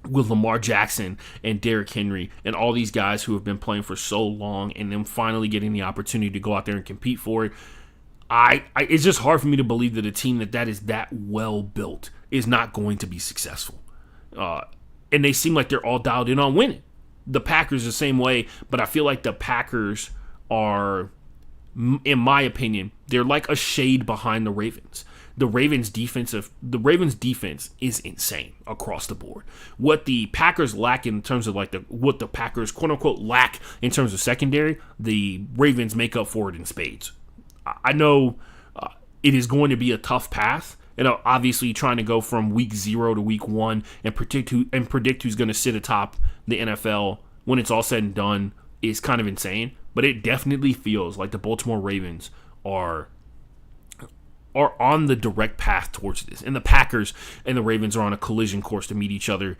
Speaker 1: with Lamar Jackson and Derrick Henry and all these guys who have been playing for so long, and then finally getting the opportunity to go out there and compete for it. It's just hard for me to believe that a team that is that well built is not going to be successful. And they seem like they're all dialed in on winning. The Packers the same way, but I feel like the Packers are, in my opinion, they're like a shade behind the Ravens. The Ravens defense is insane across the board. What the Packers lack in terms of what the Packers quote unquote lack in terms of secondary, the Ravens make up for it in spades. I know it is going to be a tough path. Obviously trying to go from week 0 to week 1 and predict who's going to sit atop the NFL when it's all said and done is kind of insane. But it definitely feels like the Baltimore Ravens are on the direct path towards this. And the Packers and the Ravens are on a collision course to meet each other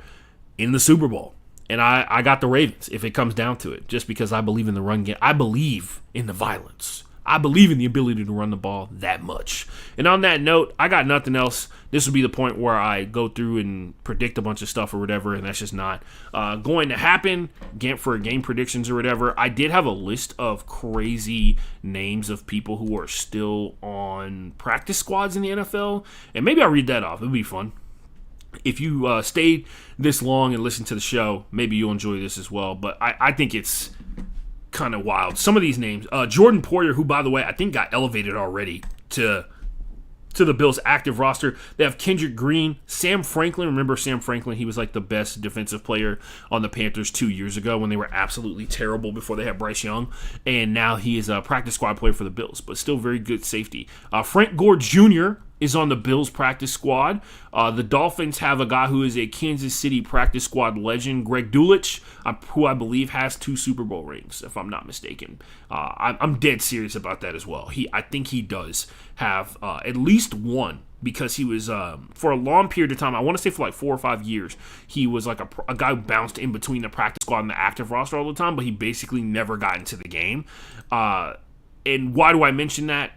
Speaker 1: in the Super Bowl. And I got the Ravens if it comes down to it, just because I believe in the run game. I believe in the violence. I believe in the ability to run the ball that much. And on that note, I got nothing else. This will be the point where I go through and predict a bunch of stuff or whatever, and that's just not going to happen for game predictions or whatever. I did have a list of crazy names of people who are still on practice squads in the NFL, and maybe I'll read that off. It'll be fun. If you stayed this long and listened to the show, maybe you'll enjoy this as well. But I think it's kind of wild. Some of these names, Jordan Poyer, who by the way I think got elevated already to the Bills active roster. They have Kendrick Green, Sam Franklin. Remember Sam Franklin? He was like the best defensive player on the Panthers 2 years ago when they were absolutely terrible before they had Bryce Young, and now he is a practice squad player for the Bills, but still very good safety. Frank Gore Jr. is on the Bills practice squad. The Dolphins have a guy who is a Kansas City practice squad legend, Greg Dulcich, who I believe has 2 Super Bowl rings, if I'm not mistaken. I'm dead serious about that as well. I think he does have at least one, because he was, for a long period of time, I want to say for like 4 or 5 years, he was like a guy who bounced in between the practice squad and the active roster all the time, but he basically never got into the game. And why do I mention that?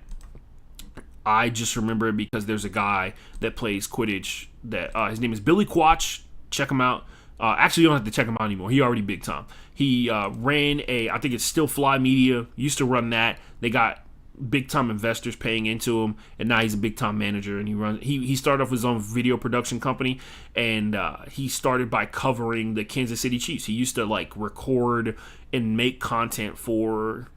Speaker 1: I just remember it because there's a guy that plays Quidditch that his name is Billy Quatch. Check him out. Actually, you don't have to check him out anymore. He already big time. He ran I think it's Still Fly Media, used to run that. They got big time investors paying into him, and now he's a big time manager. And he started off with his own video production company, and he started by covering the Kansas City Chiefs. He used to like record and make content for,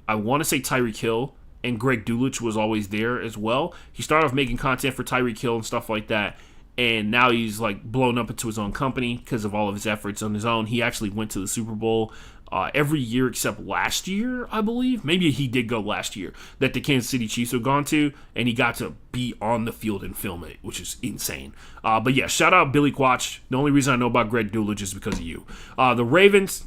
Speaker 1: I want to say, Tyreek Hill. And Greg Dulcich was always there as well. He started off making content for Tyreek Hill and stuff like that. And now he's like blown up into his own company because of all of his efforts on his own. He actually went to the Super Bowl every year except last year, I believe. Maybe he did go last year, that the Kansas City Chiefs have gone to. And he got to be on the field and film it, which is insane. But yeah, shout out Billy Quatch. The only reason I know about Greg Dulcich is because of you. The Ravens,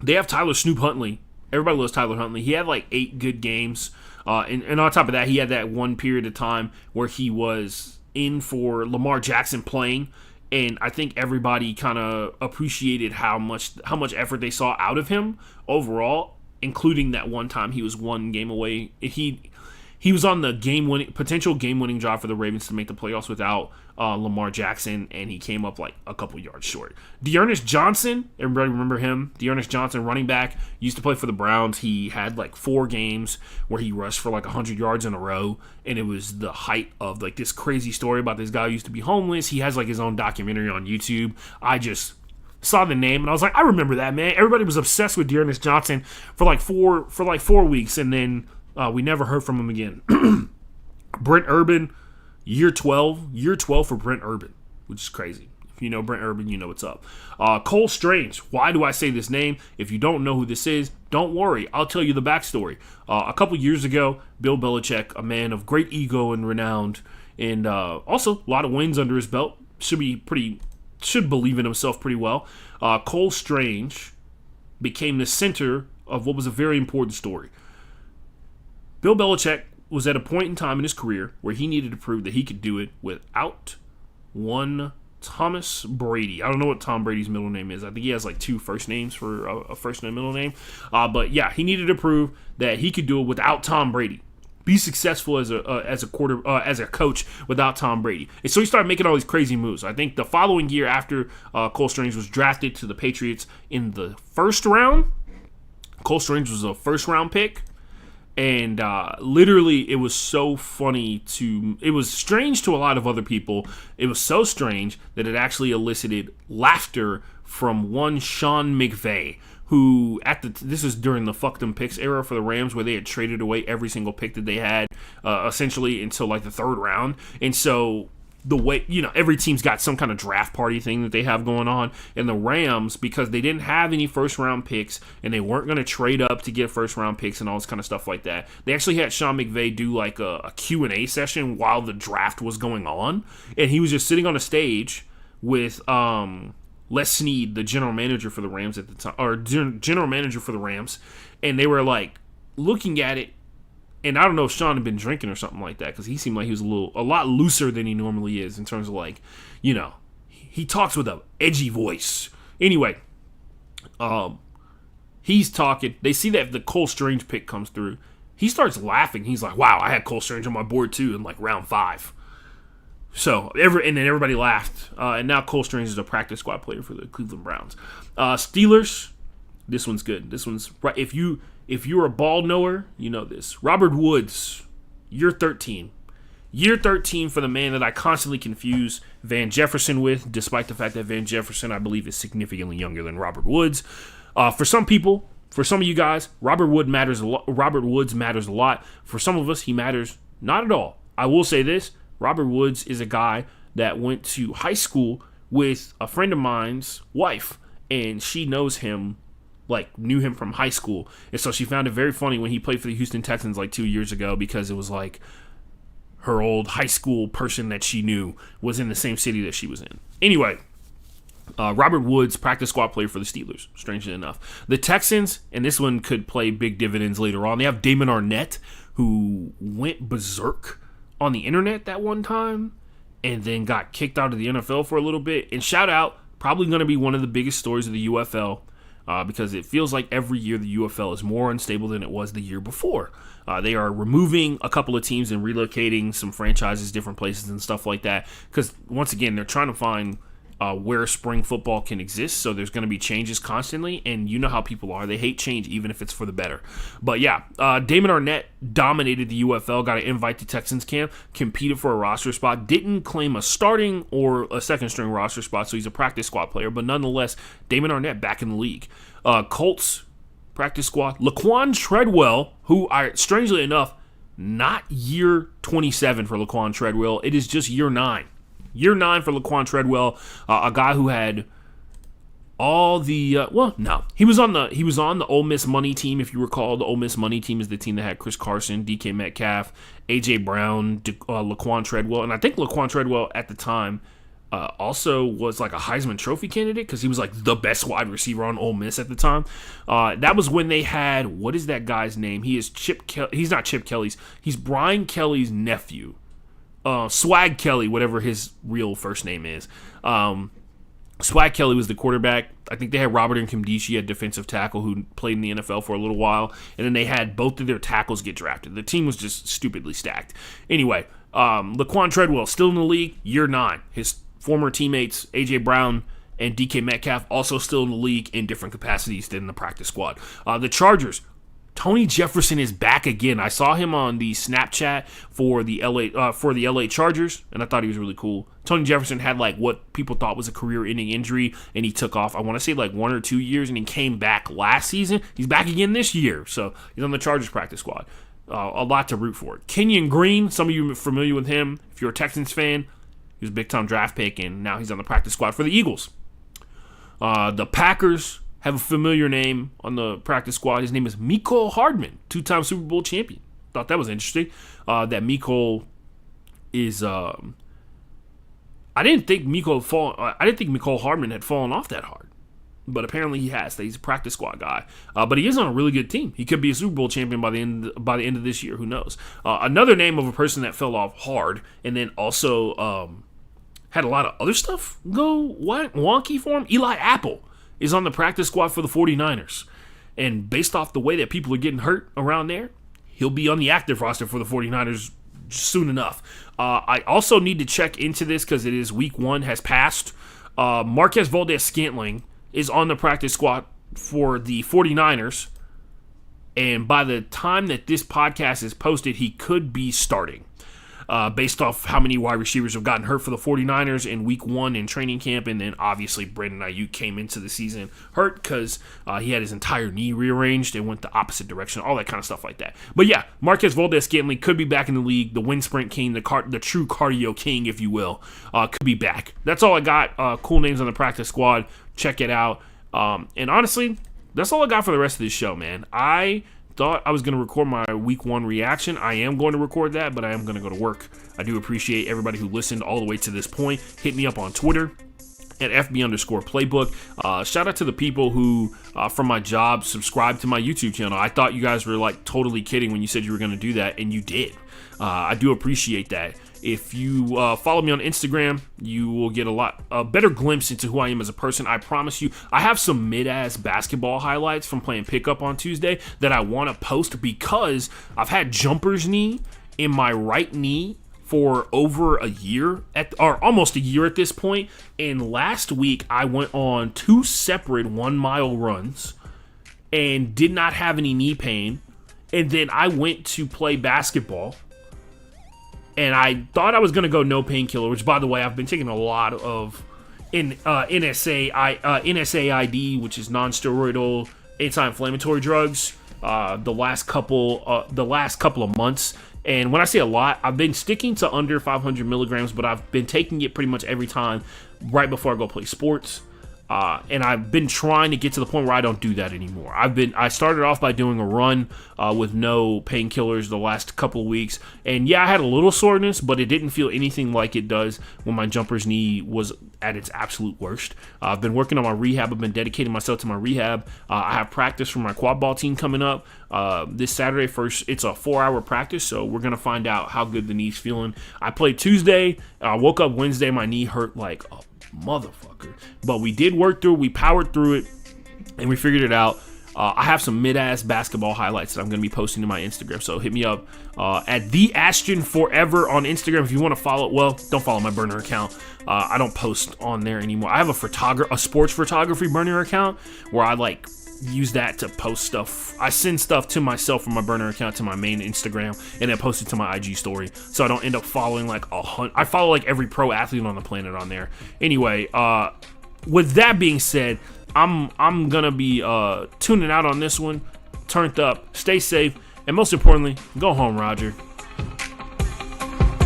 Speaker 1: they have Tyler Snoop Huntley. Everybody loves Tyler Huntley. He had like 8 good games. And on top of that, he had that one period of time where he was in for Lamar Jackson playing. And I think everybody kind of appreciated how much effort they saw out of him overall, including that one time he was 1 game away. He was on the potential game-winning drive for the Ravens to make the playoffs without Lamar Jackson, and he came up like a couple yards short. D'Ernest Johnson, everybody remember him? D'Ernest Johnson, running back, used to play for the Browns. He had like 4 games where he rushed for like 100 yards in a row, and it was the height of like this crazy story about this guy who used to be homeless. He has like his own documentary on YouTube. I just saw the name and I was like, I remember that, man. Everybody was obsessed with D'Ernest Johnson for like 4 weeks, and then we never heard from him again. Brent Urban, year 12 for Brent Urban, which is crazy. If you know Brent Urban, you know what's up. Cole Strange, why do I say this name? If you don't know who this is, don't worry. I'll tell you the backstory. A couple years ago, Bill Belichick, a man of great ego and renowned, and also a lot of wins under his belt, should believe in himself pretty well. Cole Strange became the center of what was a very important story. Bill Belichick was at a point in time in his career where he needed to prove that he could do it without one Thomas Brady. I don't know what Tom Brady's middle name is. I think he has like 2 first names for a first and a middle name. But yeah, he needed to prove that he could do it without Tom Brady. Be successful as a coach without Tom Brady. And so he started making all these crazy moves. I think the following year after Cole Strange was drafted to the Patriots in the first round, Cole Strange was a first-round pick. And literally, it was so funny it was strange to a lot of other people. It was so strange that it actually elicited laughter from one Sean McVay, who this is during the fuck them picks era for the Rams, where they had traded away every single pick that they had, essentially until like the 3rd round. And so the way, every team's got some kind of draft party thing that they have going on. And the Rams, because they didn't have any first-round picks and they weren't going to trade up to get first-round picks and all this kind of stuff like that, they actually had Sean McVay do like a Q&A session while the draft was going on. And he was just sitting on a stage with Les Snead, the general manager for the Rams at the time, or general manager for the Rams. And they were like looking at it. And I don't know if Sean had been drinking or something like that, because he seemed like he was a lot looser than he normally is in terms of like, he talks with an edgy voice. Anyway, he's talking. They see that the Cole Strange pick comes through. He starts laughing. He's like, wow, I had Cole Strange on my board too in like round 5. So, and then everybody laughed. And now Cole Strange is a practice squad player for the Cleveland Browns. Steelers, this one's good. This one's right. If you're a ball knower, you know this. Robert Woods, year 13. Year 13 for the man that I constantly confuse Van Jefferson with, despite the fact that Van Jefferson, I believe, is significantly younger than Robert Woods. For some people, for some of you guys, Robert Woods matters a lot. For some of us, he matters not at all. I will say this. Robert Woods is a guy that went to high school with a friend of mine's wife, and she knows him, knew him from high school. And so she found it very funny when he played for the Houston Texans 2 years ago, because it was like her old high school person that she knew was in the same city that she was in. Anyway, Robert Woods, practice squad player for the Steelers, strangely enough. The Texans, and this one could play big dividends later on, they have Damon Arnett, who went berserk on the internet that one time and then got kicked out of the NFL for a little bit. And shout out, probably going to be one of the biggest stories of the UFL because it feels like every year the UFL is more unstable than it was the year before. They are removing a couple of teams and relocating some franchises, different places and stuff like that because, once again, they're trying to find where spring football can exist, so there's going to be changes constantly, and you know how people are. They hate change even if it's for the better. But yeah, Damon Arnett dominated the UFL, got an invite to Texans camp, competed for a roster spot, didn't claim a starting or a second-string roster spot, so he's a practice squad player, but nonetheless, Damon Arnett back in the league. Colts practice squad, Laquan Treadwell, who, strangely enough, not year 27 for Laquan Treadwell, it is just year 9. Year 9 for Laquan Treadwell, a guy who had all the he was on the Ole Miss Money team. If you recall, the Ole Miss Money team is the team that had Chris Carson, DK Metcalf, AJ Brown, Laquan Treadwell, and I think Laquan Treadwell at the time also was like a Heisman Trophy candidate because he was like the best wide receiver on Ole Miss at the time. That was when they had, what is that guy's name? He is he's not Chip Kelly's. He's Brian Kelly's nephew. Swag Kelly, whatever his real first name is. Swag Kelly was the quarterback. I think they had Robert Nkemdiche at defensive tackle who played in the NFL for a little while. And then they had both of their tackles get drafted. The team was just stupidly stacked. Anyway, Laquan Treadwell still in the league, year 9. His former teammates, AJ Brown and DK Metcalf, also still in the league in different capacities than the practice squad. The Chargers, Tony Jefferson is back again. I saw him on the Snapchat for the LA Chargers, and I thought he was really cool. Tony Jefferson had like what people thought was a career-ending injury, and he took off, I want to say like 1 or 2 years, and he came back last season. He's back again this year, so he's on the Chargers practice squad. A lot to root for. Kenyon Green, some of you are familiar with him. If you're a Texans fan, he was a big-time draft pick, and now he's on the practice squad for the Eagles. The Packers have a familiar name on the practice squad. His name is Mecole Hardman, 2-time Super Bowl champion. Thought that was interesting. That Mecole is. I didn't think Mecole Hardman had fallen off that hard, but apparently he has. He's a practice squad guy. But he is on a really good team. He could be a Super Bowl champion by the end of this year. Who knows? Another name of a person that fell off hard and then also had a lot of other stuff go wonky for him. Eli Apple is on the practice squad for the 49ers. And based off the way that people are getting hurt around there, he'll be on the active roster for the 49ers soon enough. I also need to check into this because it is week 1 has passed. Marquez Valdes-Scantling is on the practice squad for the 49ers. And by the time that this podcast is posted, he could be starting. Based off how many wide receivers have gotten hurt for the 49ers in week 1 in training camp. And then obviously Brandon Ayuk came into the season hurt because he had his entire knee rearranged and went the opposite direction, all that kind of stuff like that. But yeah, Marquez Valdes-Scantling could be back in the league. The wind sprint king, the true cardio king, if you will, could be back. That's all I got. Cool names on the practice squad. Check it out. And honestly, that's all I got for the rest of this show, man. I thought I was going to record my week 1 reaction. I am going to record that, but I am going to go to work. I do appreciate everybody who listened all the way to this point. Hit me up on Twitter at FB_playbook. Shout out to the people who, from my job, subscribe to my YouTube channel. I thought you guys were like totally kidding when you said you were going to do that, and you did. I do appreciate that. If you follow me on Instagram, you will get a better glimpse into who I am as a person. I promise you, I have some mid-ass basketball highlights from playing pickup on Tuesday that I want to post because I've had jumper's knee in my right knee for over a year, or almost a year at this point. And last week, I went on 2 separate 1-mile runs and did not have any knee pain. And then I went to play basketball. And I thought I was going to go no painkiller, which, by the way, I've been taking a lot of NSAID, which is non-steroidal anti-inflammatory drugs, the last couple of months. And when I say a lot, I've been sticking to under 500 milligrams, but I've been taking it pretty much every time right before I go play sports. And I've been trying to get to the point where I don't do that anymore. I started off by doing a run with no painkillers the last couple of weeks, and yeah, I had a little soreness, but it didn't feel anything like it does when my jumper's knee was at its absolute worst. I've been working on my rehab. I've been dedicating myself to my rehab. I have practice for my quad ball team coming up this Saturday. First, it's a 4-hour practice, so we're gonna find out how good the knee's feeling. I played Tuesday. I woke up Wednesday. My knee hurt like a motherfucker, but we did work through it. We powered through it, and we figured it out. I have some mid-ass basketball highlights that I'm going to be posting to my Instagram, so hit me up at the Ashton Forever on Instagram if you want to follow. Well, don't follow my burner account. I don't post on there anymore. I have a sports photography burner account where I like use that to post stuff. I send stuff to myself from my burner account to my main Instagram, and then post it to my IG story, so I don't end up following like I follow like every pro athlete on the planet on there. Anyway, with that being said, I'm gonna be tuning out on this one. Turned up, stay safe, and most importantly, go home, Roger.